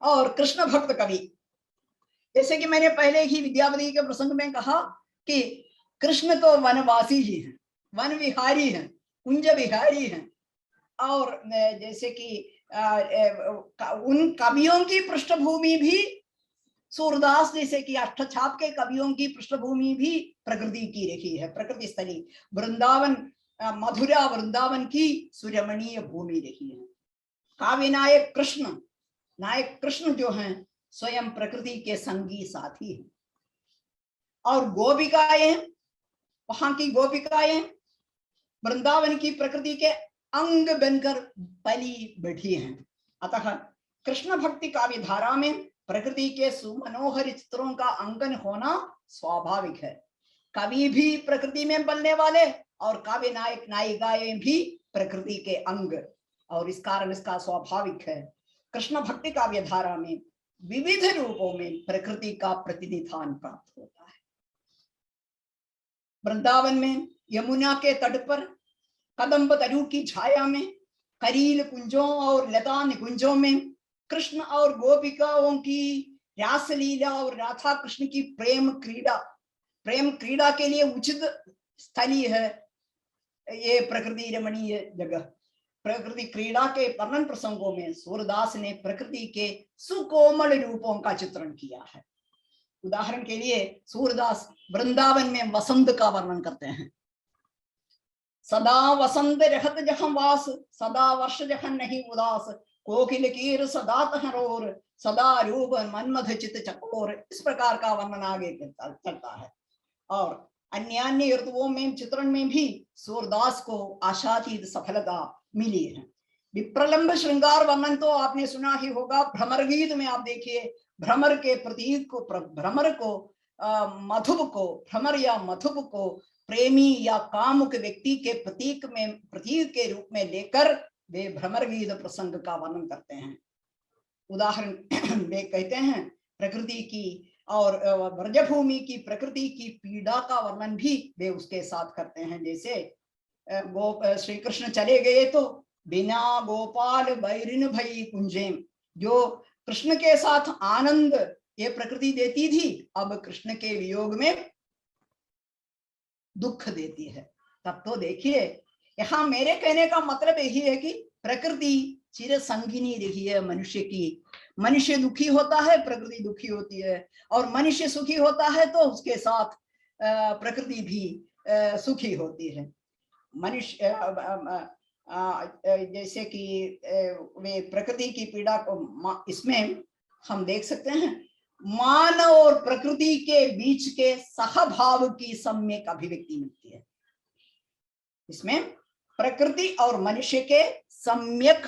और कृष्ण भक्त कवि, जैसे कि मैंने पहले ही विद्यापति के प्रसंग में कहा कि कृष्ण तो वनवासी ही हैं, वन विहारी हैं, कुंज विहारी हैं। और जैसे कि उन कवियों की पृष्ठभूमि भी, सूरदास जैसे कि अष्टछाप के कवियों की पृष्ठभूमि भी प्रकृति की रही है, प्रकृति स्थली। वृंदावन, मथुरा वृंदावन की सुरमणीय भूमि रही है। काव्य नायक कृष्ण जो हैं स्वयं प्रकृति के संगी साथी हैं। और गोपिकाएं, वहां की गोपिकाएं वृंदावन की प्रकृति के अंग बनकर पली बैठी हैं। अतः कृष्ण भक्ति काव्य धारा में प्रकृति के सुमनोहर चित्रों का अंकन होना स्वाभाविक है। कवि भी प्रकृति में पलने वाले और काव्य नायक नायिकाएं भी प्रकृति के अंग, और इस कारण इसका स्वाभाविक है। कृष्ण भक्ति काव्य धारा में विविध रूपों में प्रकृति का प्रतिनिधान प्राप्त होता है। वृंदावन में यमुना के तट पर कदम्ब तरु की छाया में, करील कुंजों और लता निकुंजों में कृष्ण और गोपिकाओं की रासलीला और राधा कृष्ण की प्रेम क्रीड़ा के लिए उचित स्थली है ये प्रकृति रमणीय जगह। प्रकृति क्रीड़ा के वर्णन प्रसंगों में सूरदास ने प्रकृति के सुकोमल रूपों का चित्रण किया है। उदाहरण के लिए सूरदास वृंदावन में वसंत का वर्णन करते हैं। सदा वसंत रहत जहाँ वास, सदा वर्ष जहाँ नहीं उदास, कोकिल कीर सदा तहरोर, सदा रूप मनमथ चित चकोर। इस प्रकार का वर्णन आगे चलता है। और अन्य ऋतुओं में चित्रण में भी सूरदास को आशातीत सफलता मिली है। विप्रलंब श्रृंगार वर्णन तो आपने सुना ही होगा। भ्रमर गीत में आप देखिए, भ्रमर के प्रतीक को, भ्रमर को मधुब को, भ्रमर या मधुब को प्रेमी या कामुक व्यक्ति के प्रतीक के रूप में लेकर वे भ्रमर गीत प्रसंग का वर्णन करते हैं। उदाहरण वे कहते हैं प्रकृति की और ब्रजभूमि की प्रकृति की पीड़ा का वर्णन भी वे उसके साथ करते हैं। जैसे श्री कृष्ण चले गए तो बिना गोपाल बैरिन भई कुंजेम, जो कृष्ण के साथ आनंद ये प्रकृति देती थी, अब कृष्ण के वियोग में दुख देती है। तब तो देखिए, यहाँ मेरे कहने का मतलब यही है कि प्रकृति चिर संगिनी रही है मनुष्य की। मनुष्य दुखी होता है, प्रकृति दुखी होती है, और मनुष्य सुखी होता है तो उसके साथ प्रकृति भी सुखी होती है। मनुष्य जैसे कि वे प्रकृति की पीड़ा को इसमें हम देख सकते हैं, मानव और प्रकृति के बीच के सहभाव की सम्यक अभिव्यक्ति मिलती है। इसमें प्रकृति और मनुष्य के सम्यक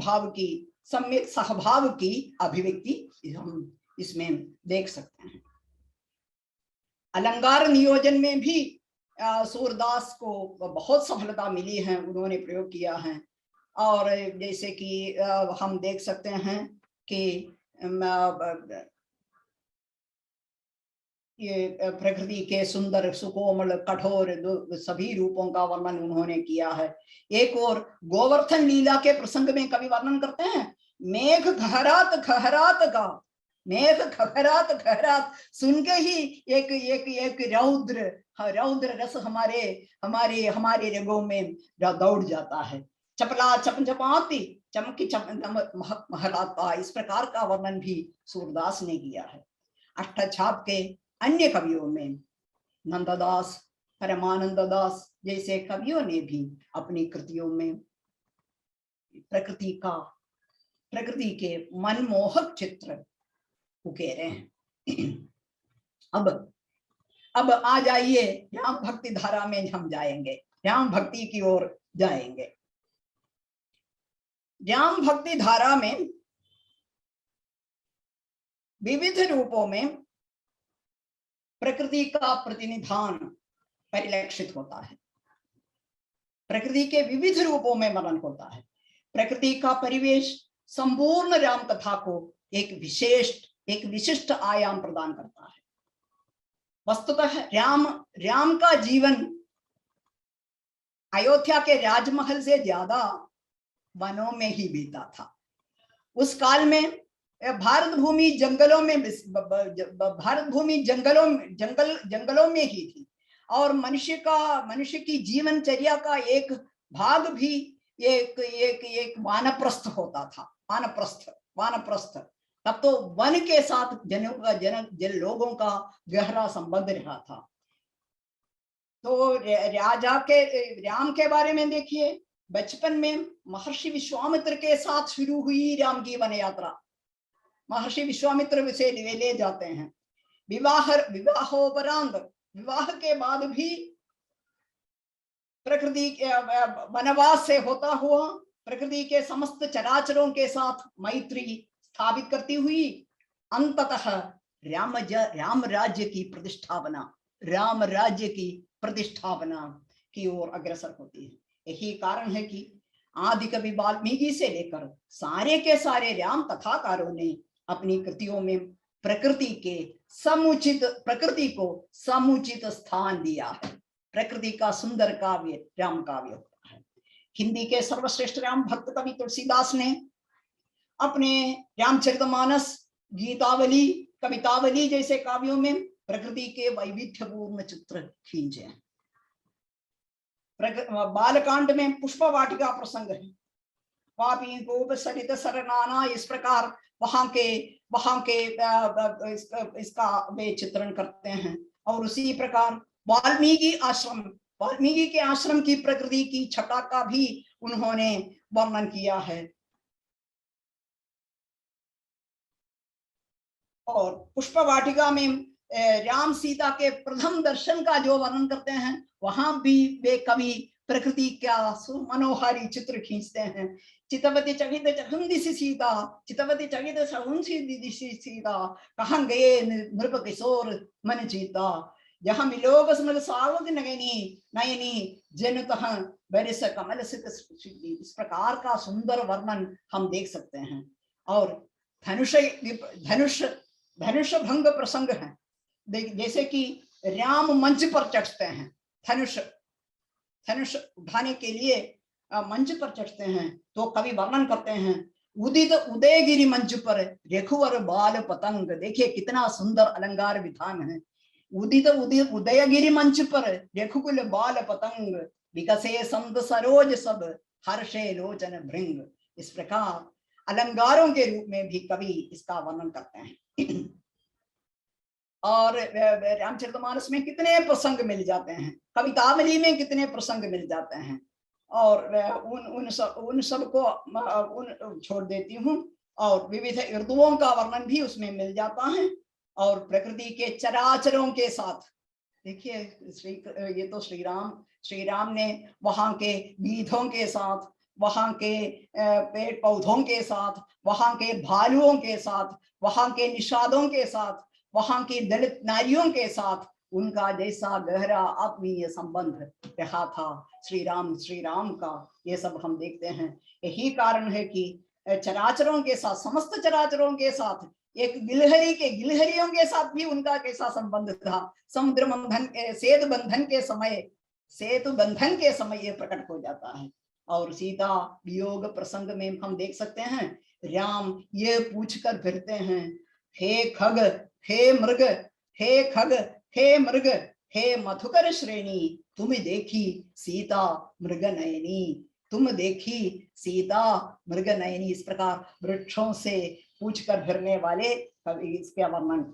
भाव की, सम्यक सहभाव की अभिव्यक्ति हम इसमें देख सकते हैं। अलंकार नियोजन में भी सूरदास को बहुत सफलता मिली है, उन्होंने प्रयोग किया है। और जैसे कि हम देख सकते हैं कि ये प्रकृति के सुंदर सुकोमल कठोर सभी रूपों का वर्णन उन्होंने किया है। एक और गोवर्धन लीला के प्रसंग में कवि वर्णन करते हैं, मेघ घहरात घहरात का, मेघ घहरात घहरात सुन के ही एक रौद्र रस हमारे रगों में दौड़ जाता है। चपला चपचपाती चमकी महलाता, इस प्रकार का वर्णन भी सूरदास ने किया है। अष्टछाप के अन्य कवियों में नंददास, परमानंद दास जैसे कवियों ने भी अपनी कृतियों में प्रकृति के मनमोहक चित्र उकेरे हैं। अब आ जाइए राम भक्ति धारा में हम जाएंगे, राम भक्ति की ओर जाएंगे। राम भक्ति धारा में विविध रूपों में प्रकृति का प्रतिनिधान परिलक्षित होता है। प्रकृति के विविध रूपों में वर्णन होता है। प्रकृति का परिवेश संपूर्ण राम कथा को एक विशिष्ट आयाम प्रदान करता है। वस्तुतः राम का जीवन अयोध्या के राजमहल से ज्यादा वनों में ही बीता था। उस काल में भारत भूमि जंगलों में ही थी, और मनुष्य की जीवनचर्या का एक भाग भी एक वानप्रस्थ होता था। वानप्रस्थ तब तो वन के साथ लोगों का गहरा संबंध रहा था। तो राम के बारे में देखिए, बचपन में महर्षि विश्वामित्र के साथ शुरू हुई राम की वन यात्रा। महर्षि विश्वामित्र से ले जाते हैं। विवाहोपरांत, विवाह के बाद भी प्रकृति के वनवास से होता हुआ प्रकृति के समस्त चराचरों के साथ मैत्री स्थापित करती हुई अंततः राम राज्य की प्रतिष्ठापना की ओर अग्रसर होती है। यही कारण है कि आदि कवि वाल्मीकि से लेकर सारे के सारे राम कथाकारों ने अपनी कृतियों में प्रकृति को समुचित स्थान दिया है। प्रकृति का सुंदर काव्य राम काव्य होता है। हिंदी के सर्वश्रेष्ठ राम भक्त कवि तुलसीदास ने अपने रामचरितमानस, गीतावली, कवितावली जैसे काव्यों में प्रकृति के वैविध्यपूर्ण चित्र खींचे हैं। बालकांड में पुष्प वाटिका प्रसंग है, पापी गोप सरित सरनाना, इस प्रकार वहां के इसका वे चित्रण करते हैं। और उसी प्रकार वाल्मीकि के आश्रम की प्रकृति की छटा का भी उन्होंने वर्णन किया है। और पुष्प वाटिका में राम सीता के प्रथम दर्शन का जो वर्णन करते हैं, वहां भी वे कवि प्रकृति का मनोहारी चित्र खींचते हैं। चितवती चकित चहुंदिसी सीता, चितवती चकित चहुंदिसी सीता, कहाँ गए नृप किशोर मन चीता, जहाँ मिलोग स्मृत सावध नयनी नयनी जन तह बरिस कमल सित। इस प्रकार का सुंदर वर्णन हम देख सकते हैं। और धनुष भंग प्रसंग है, जैसे कि राम मंच पर चढ़ते हैं, धनुष उठाने के लिए मंच पर चढ़ते हैं, तो कवि वर्णन करते हैं, उदित उदयगिरी मंच पर रेखुवर बाल पतंग। देखिए कितना सुंदर अलंकार विधान है। उदित उदयगिरी मंच पर रेखुकुल बाल पतंग, विकसे संत सरोज सब हर्षे लोचन भृंग। इस प्रकार अलंकारों के रूप में भी कवि इसका वर्णन करते हैं। और रामचरितमानस में कितने प्रसंग मिल जाते हैं, कवितावली में कितने प्रसंग मिल जाते हैं। और उन सब को छोड़ देती हूँ। और विविध ऋतुओं का वर्णन भी उसमें मिल जाता है। और प्रकृति के चराचरों के साथ, देखिए ये तो श्री राम ने वहां के गीधों के साथ, वहां के पेड़ पौधों के साथ, वहां के भालुओं के साथ, वहां के निषादों के साथ, वहां की दलित नारियों के साथ उनका जैसा गहरा आत्मीय संबंध रहा था श्री राम का, ये सब हम देखते हैं। यही कारण है कि चराचरों के साथ, समस्त चराचरों के साथ, एक गिलहरियों के साथ भी उनका कैसा संबंध था। समुद्र मंथन, सेतु बंधन के समय ये प्रकट हो जाता है। और सीता वियोग प्रसंग में हम देख सकते हैं, राम ये पूछकर फिरते हैं, हे खग, हे मृग, हे खग, हे मृग, हे मधुकर श्रेणी, तुम देखी सीता मृग नयनी, तुम देखी सीता मृग नयनी। इस प्रकार वृक्षों से पूछकर फिरने वाले कवि इसका वर्णन।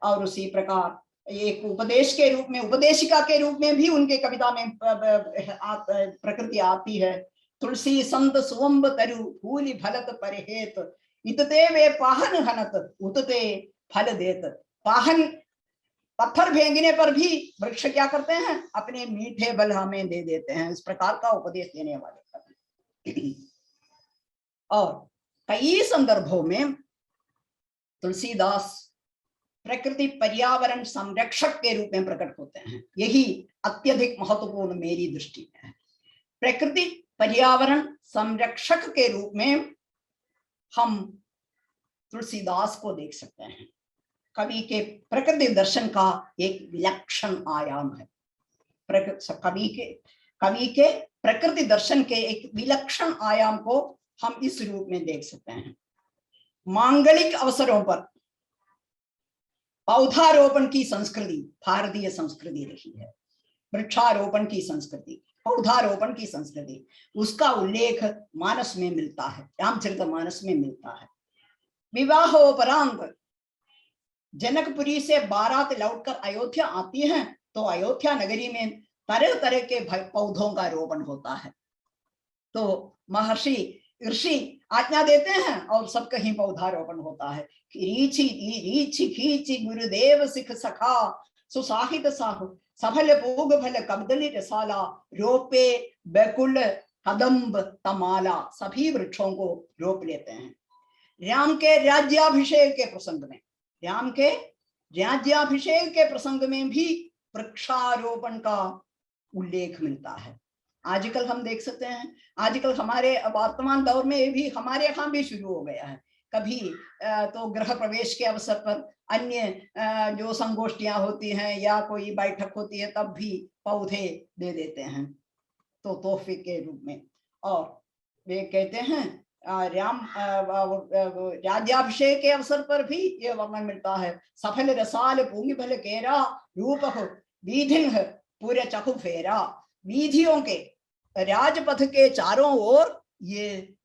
और उसी प्रकार एक उपदेश के रूप में, उपदेशिका के रूप में भी उनके कविता में प्रकृति आती है। तुलसी संत सुवंब तरु फूली फलत परिहेत, इतते वे पाहन हनत उतते फल देत। पाहन पत्थर फेंकने पर भी वृक्ष क्या करते हैं, अपने मीठे बल हमें दे देते हैं। इस प्रकार का उपदेश देने वाले कवि। और कई संदर्भों में तुलसीदास प्रकृति पर्यावरण संरक्षक के रूप में प्रकट होते हैं। यही अत्यधिक महत्वपूर्ण मेरी दृष्टि में है। प्रकृति पर्यावरण संरक्षक के रूप में हम तुलसीदास को देख सकते हैं। कवि के प्रकृति दर्शन का एक विलक्षण आयाम है। कवि के प्रकृति दर्शन के एक विलक्षण आयाम को हम इस रूप में देख सकते हैं। मांगलिक अवसरों पर पौधारोपण की संस्कृति भारतीय संस्कृति रही है। वृक्षारोपण की संस्कृति, पौधारोपण की संस्कृति, उसका उल्लेख मानस में मिलता है, रामचरितमानस में मिलता है। विवाहोपरांत जनकपुरी से बारात लौटकर अयोध्या आती हैं, तो अयोध्या नगरी में तरह तरह के पौधों का रोपण होता है। तो महर्षि ऋषि आज्ञा देते हैं और सब कहीं पौधारोपण होता है। रीछि खींची गुरुदेव सिख सखा, सुसाहित साहु सफल भोग फल कबदली रसाला, रोपे बैकुल कदम्ब तमाला। सभी वृक्षों को रोप लेते हैं। राम के राज्याभिषेक के प्रसंग में, राम के राज्याभिषेक के प्रसंग में भी वृक्षारोपण का उल्लेख मिलता है। आजकल हम देख सकते हैं, आजकल हमारे वर्तमान दौर में भी हमारे यहाँ भी शुरू हो गया है। कभी तो गृह प्रवेश के अवसर पर अन्य जो संगोष्ठियां होती हैं या कोई बैठक होती है, तब भी पौधे दे देते हैं तो तोहफे के रूप में। और वे कहते हैं राम राज्याभिषेक के अवसर पर भी ये वर्णन मिलता है। सफल रसाल पूंगी भल केरा रूप बीधिन पूरे चखु फेरा। वीधियों के राजपथ के चारों ओर ये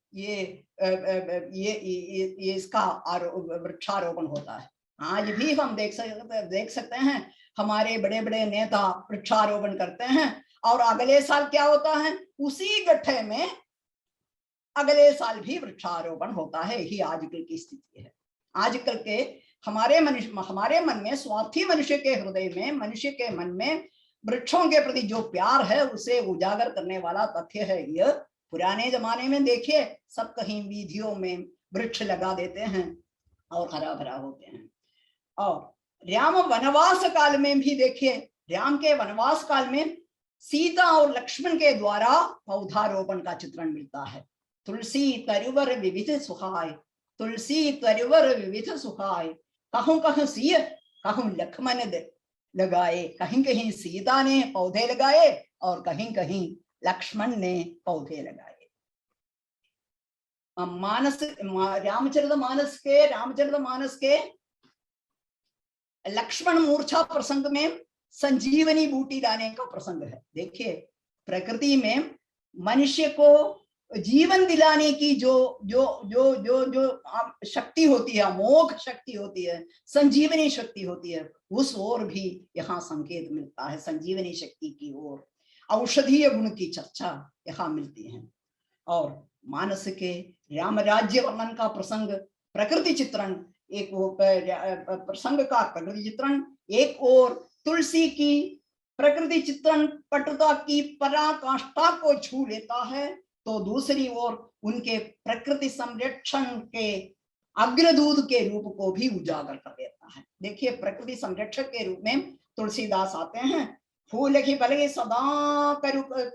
इसका वृक्षारोपण होता है। आज भी हम देख सकते हैं हमारे बड़े बड़े नेता वृक्षारोपण करते हैं, और अगले साल क्या होता है, उसी गड्ढे में अगले साल भी वृक्षारोपण होता है। यही आजकल की स्थिति है। आजकल के हमारे मन में, स्वार्थी मनुष्य के हृदय में, मनुष्य के मन में वृक्षों के प्रति जो प्यार है उसे उजागर करने वाला तथ्य है यह। पुराने जमाने में देखिए, सब कहीं वीथियों में वृक्ष लगा देते हैं और हरा भरा होते हैं। और राम वनवास काल में भी देखिए, राम के वनवास काल में सीता और लक्ष्मण के द्वारा पौधारोपण का चित्रण मिलता है। तुलसी तरुवर विविध सुहाय, तुलसी तरुवर विविध सुहाय, कहूं कहूं सीय कहूं लक्ष्मण लगाए। कहीं कहीं सीता ने पौधे लगाए और कहीं कहीं लक्ष्मण ने पौधे लगाए। रामचरितमानस के लक्ष्मण मूर्छा प्रसंग में संजीवनी बूटी लाने का प्रसंग है। देखिए, प्रकृति में मनुष्य को जीवन दिलाने की जो जो जो जो जो शक्ति होती है, अमोघ शक्ति होती है, संजीवनी शक्ति होती है, उस ओर भी यहाँ संकेत मिलता है। संजीवनी शक्ति की ओर औषधीय गुण की चर्चा यहाँ मिलती है। और मानस के राम राज्य वर्णन का प्रसंग, प्रकृति चित्रण, एक वो प्रसंग का प्रकृति चित्रण, एक और तुलसी की प्रकृति चित्रण पटुता की पराकाष्ठा को छू लेता है, तो दूसरी ओर उनके प्रकृति संरक्षण के अग्रदूत के रूप को भी उजागर कर देता है। देखिए, प्रकृति संरक्षक के रूप में तुलसीदास आते हैं। फूल की पलगे सदा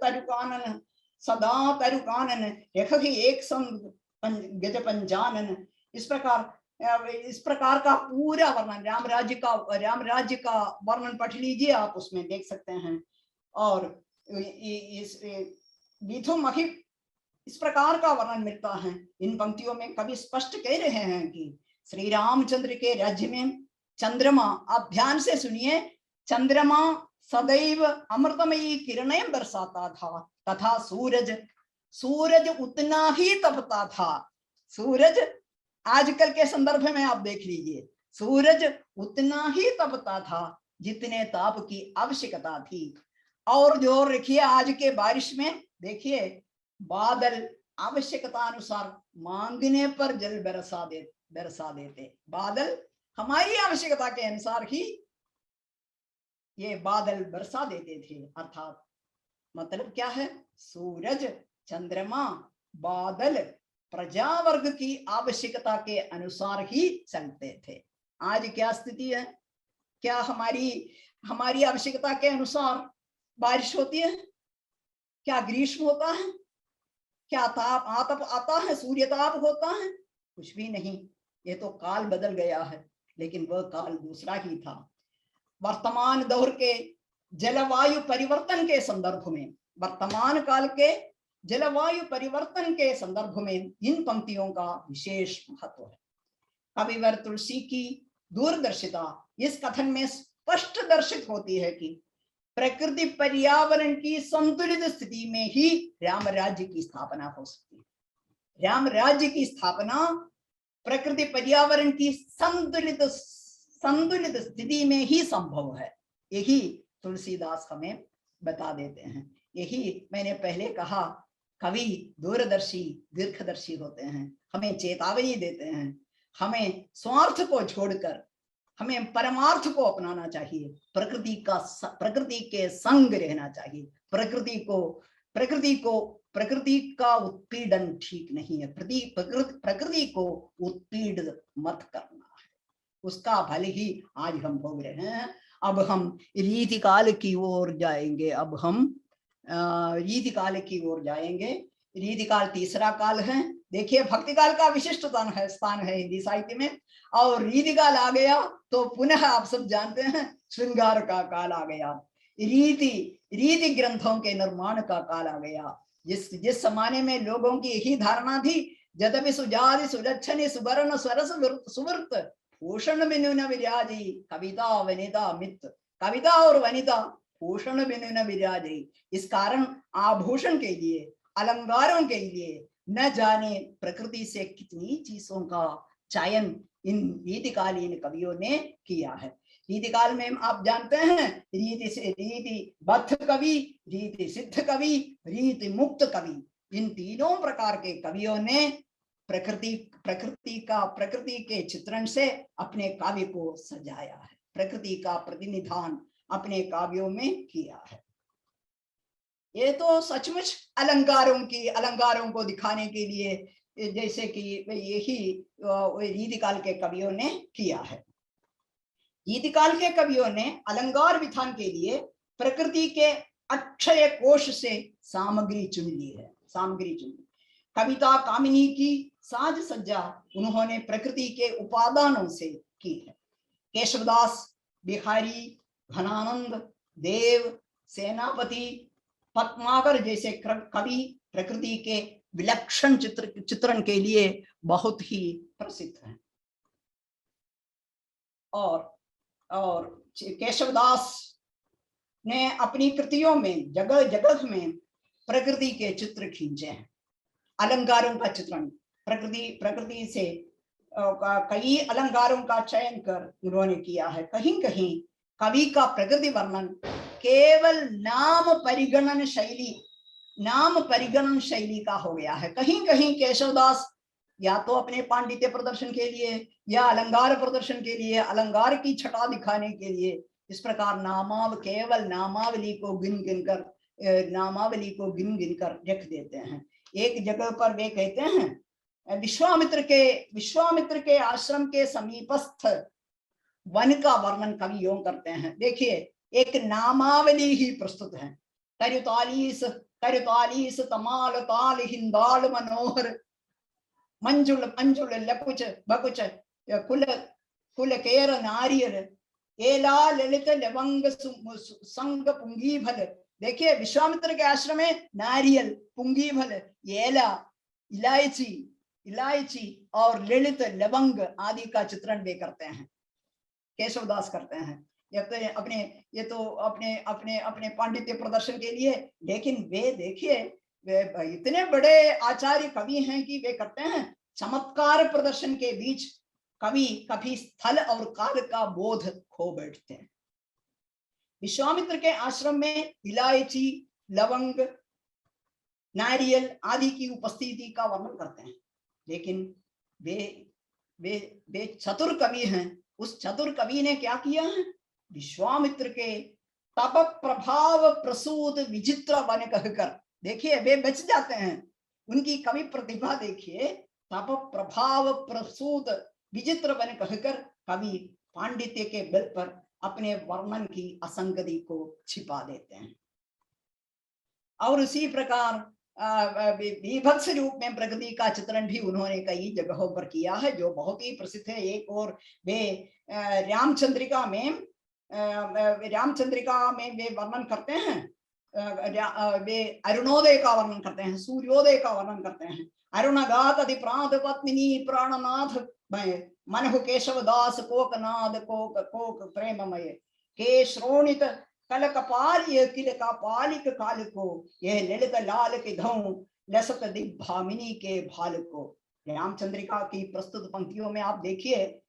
तरुकानन, सदा तरुकानन रेखी एक संग गज पंजानन। इस प्रकार का पूरा वर्णन, राम राज्य का वर्णन पढ़ लीजिए आप, उसमें देख सकते हैं। और इस प्रकार का वर्णन मिलता है। इन पंक्तियों में कवि स्पष्ट कह रहे हैं कि श्री रामचंद्र के राज्य में चंद्रमा, आप ध्यान से सुनिए, चंद्रमा सदैव अमृतमयी किरणें बरसाता था, तथा सूरज उतना ही तपता था। सूरज आजकल के संदर्भ में आप देख लीजिए, सूरज उतना ही तपता था जितने ताप की आवश्यकता थी। और जो रखिए आज के बारिश में देखिए, बादल आवश्यकता अनुसार मांगने पर जल बरसा देते। बादल हमारी आवश्यकता के अनुसार ही ये बादल बरसा देते थे। अर्थात मतलब क्या है, सूरज, चंद्रमा, बादल प्रजा वर्ग की आवश्यकता के अनुसार ही चलते थे। आज क्या स्थिति है? क्या हमारी आवश्यकता के अनुसार बारिश होती है? क्या ग्रीष्म होता है? क्या आतप आता है, सूर्य ताप होता है? कुछ भी नहीं। ये तो काल बदल गया है, लेकिन वह काल दूसरा ही था। वर्तमान दौर के जलवायु परिवर्तन के संदर्भ में, वर्तमान काल के जलवायु परिवर्तन के संदर्भ में इन पंक्तियों का विशेष महत्व है। कविवर तुलसी की दूरदर्शिता इस कथन में स्पष्ट दर्शित होती है कि प्रकृति पर्यावरण की संतुलित स्थिति में ही राम राज्य की स्थापना हो सकती है। राम राज्य की स्थापना प्रकृति पर्यावरण की संतुलित स्थिति में ही संभव है। यही तुलसीदास हमें बता देते हैं। यही मैंने पहले कहा, कवि दूरदर्शी दीर्घदर्शी होते हैं, हमें चेतावनी देते हैं। हमें स्वार्थ को छोड़कर हमें परमार्थ को अपनाना चाहिए। प्रकृति के संग रहना चाहिए। प्रकृति का उत्पीड़न ठीक नहीं है। प्रकृति को उत्पीड़ित मत करना है, उसका भल ही आज हम भोग रहे हैं। अब हम रीतिकाल की ओर जाएंगे। रीतिकाल तीसरा काल है। देखिए, भक्ति काल का विशिष्ट स्थान है हिंदी साहित्य में, और रीतिकाल आ गया तो पुनः आप सब जानते हैं श्रृंगार का काल आ गया। रीति ग्रंथों के निर्माण का काल आ गया। जिस जमाने में लोगों की यही धारणा थी, यद्यपि सुजाति सुलक्षणी सुवर्ण स्वरस सुवृत भूषण बिनु न विराजी, कविता वनिता मित, कविता और वनिता भूषण बिनु न विराजी। इस कारण आभूषण के लिए, अलंकारों के लिए न जाने प्रकृति से कितनी चीजों का चयन इन रीतिकालीन कवियों ने किया है। रीतिकाल में आप जानते हैं, रीति बद्ध कवि, रीति सिद्ध कवि, रीति मुक्त कवि, इन तीनों प्रकार के कवियों ने प्रकृति के चित्रण से अपने काव्य को सजाया है, प्रकृति का प्रतिनिधान अपने काव्यों में किया है। ये तो सचमुच अलंकारों को दिखाने के लिए, जैसे कि यही रीतिकाल के कवियों ने किया है। रीतिकाल के कवियों ने अलंकार विधान के लिए प्रकृति के अक्षय कोश से सामग्री चुन ली है, कविता कामिनी की साज सज्जा उन्होंने प्रकृति के उपादानों से की है। केशवदास, बिहारी, घनानंद, देव, सेनापति, पद्माकर जैसे कवि प्रकृति के विलक्षण चित्रण के लिए बहुत ही प्रसिद्ध हैं। और केशवदास ने अपनी कृतियों में जगह जगह में प्रकृति के चित्र खींचे हैं, अलंकारों का चित्रण, प्रकृति से कई अलंकारों का चयन कर उन्होंने किया है। कहीं कहीं कवि का प्रकृति वर्णन केवल नाम परिगणन शैली का हो गया है। कहीं कहीं केशवदास या तो अपने पांडित्य प्रदर्शन के लिए या अलंकार प्रदर्शन के लिए, अलंकार की छटा दिखाने के लिए इस प्रकार केवल नामावली को गिन गिन कर रख देते हैं। एक जगह पर वे कहते हैं, विश्वामित्र के आश्रम के समीपस्थ वन का वर्णन कवि यों करते हैं। देखिए, एक नामावली ही प्रस्तुत है। तरुतालीस तमाल ताल हिंदाल मनोहर, मंजुल मंजुल लकुच बकुच कुल केर नारियल, एला ललित लवंग संग पुंगी भल। देखिए, विश्वामित्र के आश्रम में नारियल, पुंगी भल, एला, इलायची और ललित लवंग आदि का चित्रण वे करते हैं, केशवदास करते हैं। ये तो अपने पांडित्य प्रदर्शन के लिए, लेकिन वे देखिए, वे इतने बड़े आचार्य कवि हैं कि वे करते हैं चमत्कार प्रदर्शन के बीच कवि कभी स्थल और काल का बोध खो बैठते हैं। विश्वामित्र के आश्रम में इलायची, लवंग, नारियल आदि की उपस्थिति का वर्णन करते हैं, लेकिन वे चतुर कवि हैं। उस चतुर कवि ने क्या किया है? विश्वामित्र के तप प्रभाव प्रसूत विचित्र वन कहकर, देखिए वे बच जाते हैं। उनकी कवि प्रतिभा देखिए, तप प्रभाव प्रसूत विचित्र वन कहकर कवि पांडित्य के बल पर अपने वर्णन की असंगति को छिपा देते हैं। और उसी प्रकार विभत्स रूप में प्रकृति का चित्रण भी उन्होंने कई जगहों पर किया है, जो बहुत ही प्रसिद्ध है। एक और वे रामचंद्रिका में वे वर्णन करते हैं, वे अरुणोदय का वर्णन करते हैं, सूर्योदय का वर्णन करते हैं। अरुणगात अधिप्रांत पत्मिनी प्राणनाथ मय, मनहु केशवदास कोकनाद कोक प्रेममय, के श्रोणित कल कपालिय किल कपालिक काल को, यह ललित लाल के धौ लसत दिग्भामिनी के भाल को। रामचंद्रिका की प्रस्तुत पंक्तियों में आप देखिए,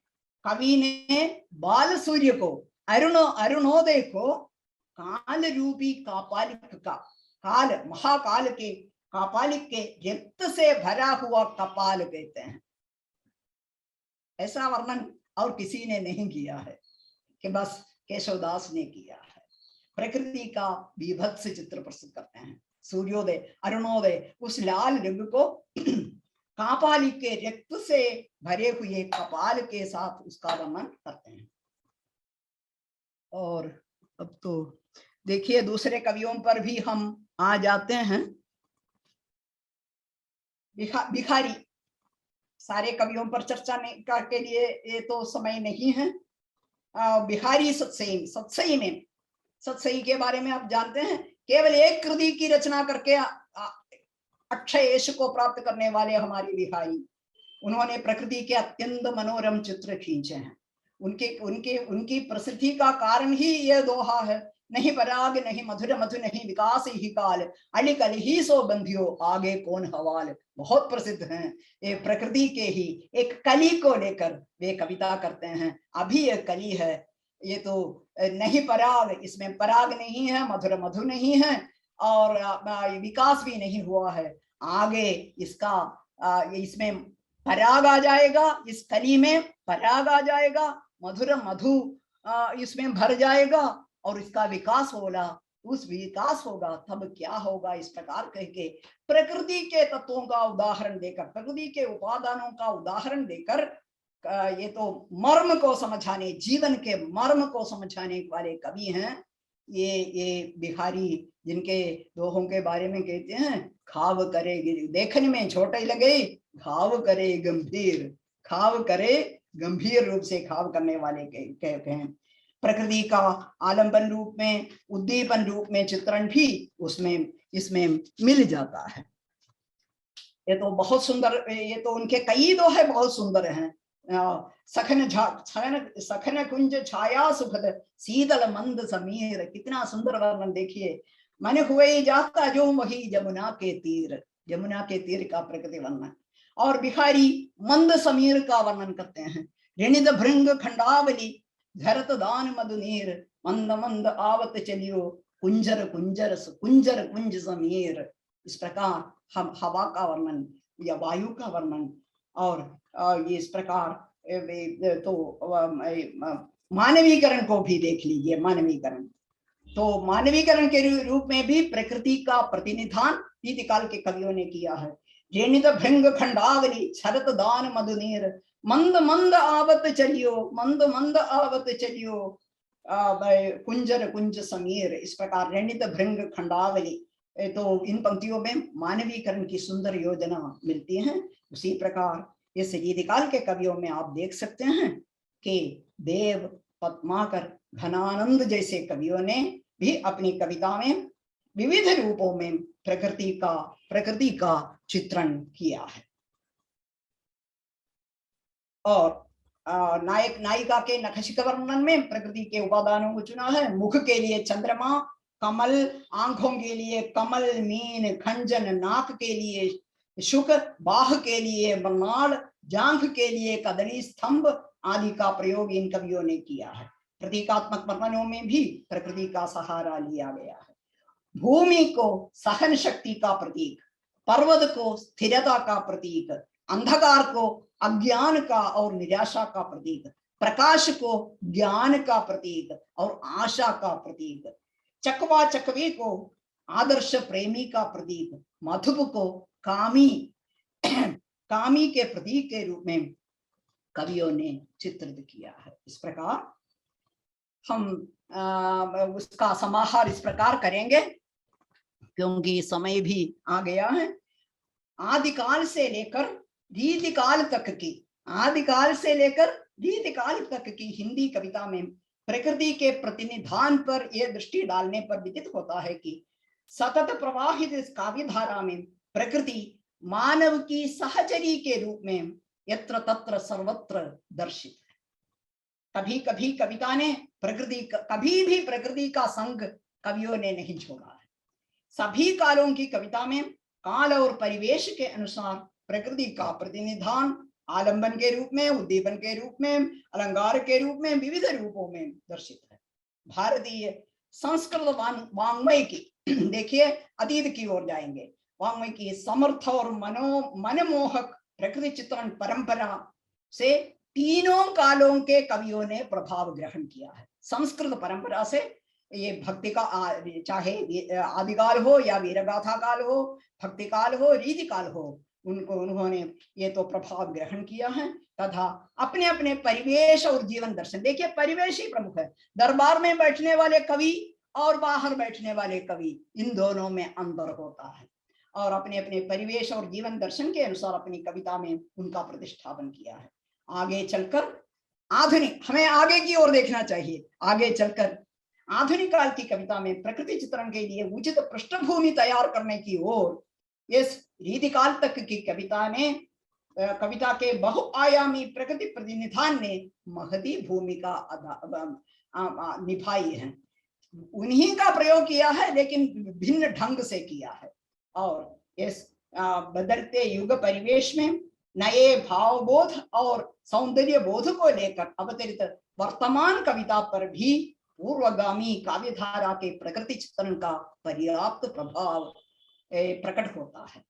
कवि ने बाल सूर्य को, अरुणोदय को काल रूपी कापालिक का, काल महाकाल के कापालिक के रक्त से भरा हुआ कपाल कहते हैं। ऐसा वर्णन और किसी ने नहीं किया है, कि बस केशवदास ने किया है। प्रकृति का विभत्स चित्र प्रस्तुत करते हैं। सूर्योदय, अरुणोदय, उस लाल रंग को कापालिक के रक्त से भरे हुए कपाल के साथ उसका वर्णन करते हैं। और अब तो देखिए, दूसरे कवियों पर भी हम आ जाते हैं। भिखारी, सारे कवियों पर चर्चा के लिए ये तो समय नहीं है। बिहारी सत्सई में, सत्सई के बारे में आप जानते हैं, केवल एक कृति की रचना करके अक्षय यश को प्राप्त करने वाले हमारे बिहारी, उन्होंने प्रकृति के अत्यंत मनोरम चित्र खींचे हैं। उनकी प्रसिद्धि का कारण ही यह दोहा है, नहीं पराग नहीं मधुर मधु नहीं विकास ही काल, अलिकल ही सो बंधियो आगे कौन हवाल। बहुत प्रसिद्ध हैं। ये प्रकृति के ही एक कली को लेकर वे कविता करते हैं। अभी यह कली है, ये तो नहीं पराग, इसमें पराग नहीं है, मधुर मधु नहीं है, और विकास भी नहीं हुआ है। आगे इसका इसमें पराग आ जाएगा, इस कली में पराग आ जाएगा, मधुर मधु इसमें भर जाएगा, और इसका विकास होगा तब क्या होगा। इस प्रकार कह के प्रकृति के तत्वों का उदाहरण देकर, प्रकृति के उपादानों का उदाहरण देकर, ये तो मर्म को समझाने, जीवन के मर्म को समझाने वाले कवि हैं ये बिहारी, जिनके दोहों के बारे में कहते हैं, खाव करे देखने में छोटे लगे, घाव करे गंभीर, खाव करे गंभीर रूप से खाव करने वाले कहते हैं। प्रकृति का आलंबन रूप में, उद्दीपन रूप में चित्रण भी इसमें मिल जाता है। ये तो बहुत सुंदर, ये तो उनके कई दोहे बहुत सुंदर हैं। सखन कुंज छाया सुखद शीतल मंद समीर, कितना सुंदर वर्णन देखिए। मन हुए जाता जो वही जमुना के तीर का प्रकृति वर्णन। और बिहारी मंद समीर का वर्णन करते हैं। ऋणित भृंग खंडावली धरत दान मधुनीर, मंद मंद आवत चलियो कुंजर कुंज समीर। इस प्रकार हम हवा का वर्णन या वायु का वर्णन, और इस प्रकार तो मानवीकरण को भी देख लीजिए। मानवीकरण के रूप में भी प्रकृति का प्रतिनिधान रीतिकाल के कवियों ने किया है। रेणित भृंग खंडावली छरत दान मधुनीर, मंद मंद आवत चलियो कुंज समीर। इस प्रकार रेणित भृंग खंडावली, तो इन पंक्तियों में मानवीकरण की सुंदर योजना मिलती है। उसी प्रकार इस रीतिकाल के कवियों में आप देख सकते हैं कि देव, पद्माकर, घनानंद जैसे कवियों ने भी अपनी कविता में विविध रूपों में प्रकृति का चित्रण किया है। और नायक नायिका के नखशिख वर्णन में प्रकृति के उपादानों को चुना है। मुख के लिए चंद्रमा, कमल, आंखों के लिए कमल, मीन, खंजन, नाक के लिए शुक, बाह के लिए बर्नाड़, जांघ के लिए कदली स्तंभ आदि का प्रयोग इन कवियों ने किया है। प्रतीकात्मक वर्णनों में भी प्रकृति का सहारा लिया गया है। भूमि को सहन शक्ति का प्रतीक, पर्वत को स्थिरता का प्रतीक, अंधकार को अज्ञान का और निराशा का प्रतीक, प्रकाश को ज्ञान का प्रतीक और आशा का प्रतीक, चकवा चकवी को आदर्श प्रेमी का प्रतीक, मधुप को कामी के प्रतीक के रूप में कवियों ने चित्रित किया है। इस प्रकार हम उसका समाहार इस प्रकार करेंगे, क्योंकि समय भी आ गया है। आदिकाल से लेकर रीतिकाल तक की हिंदी कविता में प्रकृति के प्रतिनिधान पर यह दृष्टि डालने पर विदित होता है कि सतत प्रवाहित इस काव्य धारा में प्रकृति मानव की सहचरी के रूप में यत्र तत्र सर्वत्र दर्शित है। कभी कभी कविता ने कभी भी प्रकृति का संग कवियों ने नहीं छोड़ा है। सभी कालों की कविता में काल और परिवेश के अनुसार प्रकृति का प्रतिनिधान आलंबन के रूप में, उद्दीपन के रूप में, अलंकार के रूप में, विविध रूपों में दर्शित है। भारतीय संस्कृत वाङ्मय की देखिए, अतीत की ओर जाएंगे, वाङ्मय की समर्थ और मनमोहक प्रकृति चित्रण परंपरा से तीनों कालों के कवियों ने प्रभाव ग्रहण किया है। संस्कृत परंपरा से ये भक्ति का, चाहे आदिकाल हो या वीरगाथा काल हो, भक्ति काल हो, रीति काल हो, उन्होंने ये तो प्रभाव ग्रहण किया है। तथा अपने अपने परिवेश और जीवन दर्शन, देखिए परिवेश ही प्रमुख है। दरबार में बैठने वाले कवि और बाहर बैठने वाले कवि, इन दोनों में अंतर होता है, और अपने अपने परिवेश और जीवन दर्शन के अनुसार अपनी कविता में उनका प्रतिष्ठापन किया है। आगे चलकर आधुनिक, हमें आगे की ओर देखना चाहिए। आगे चलकर आधुनिक काल की कविता में प्रकृति चित्रण के लिए उचित पृष्ठभूमि तैयार करने की ओर इस रीतिकाल तक की कविता ने, कविता के बहुआयामी प्रकृति प्रतिनिधान ने महती भूमिका निभाई है। उन्हीं का प्रयोग किया है, लेकिन भिन्न ढंग से किया है। और इस बदलते युग परिवेश में नए भावबोध और सौंदर्य बोध को लेकर अवतरित वर्तमान कविता पर भी पूर्वगामी काव्यधारा के प्रकृति चित्रण का पर्याप्त प्रभाव प्रकट होता है।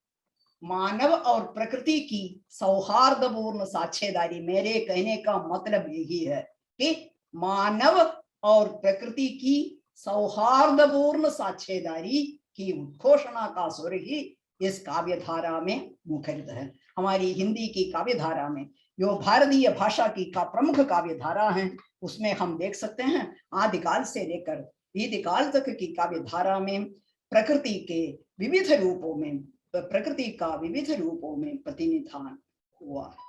मानव और प्रकृति की सौहार्दपूर्ण साझेदारी, मेरे कहने का मतलब यही है कि मानव और प्रकृति की सौहार्दपूर्ण साझेदारी की उद्घोषणा का स्वर ही इस काव्यधारा में मुखरित है। हमारी हिंदी की काव्यधारा में जो भारतीय भाषा की का प्रमुख काव्यधारा है, उसमें हम देख सकते हैं आदिकाल से लेकर रीतिकाल तक की काव्यधारा में प्रकृति के विविध रूपों में, प्रकृति का विविध रूपों में प्रतिनिधान हुआ है।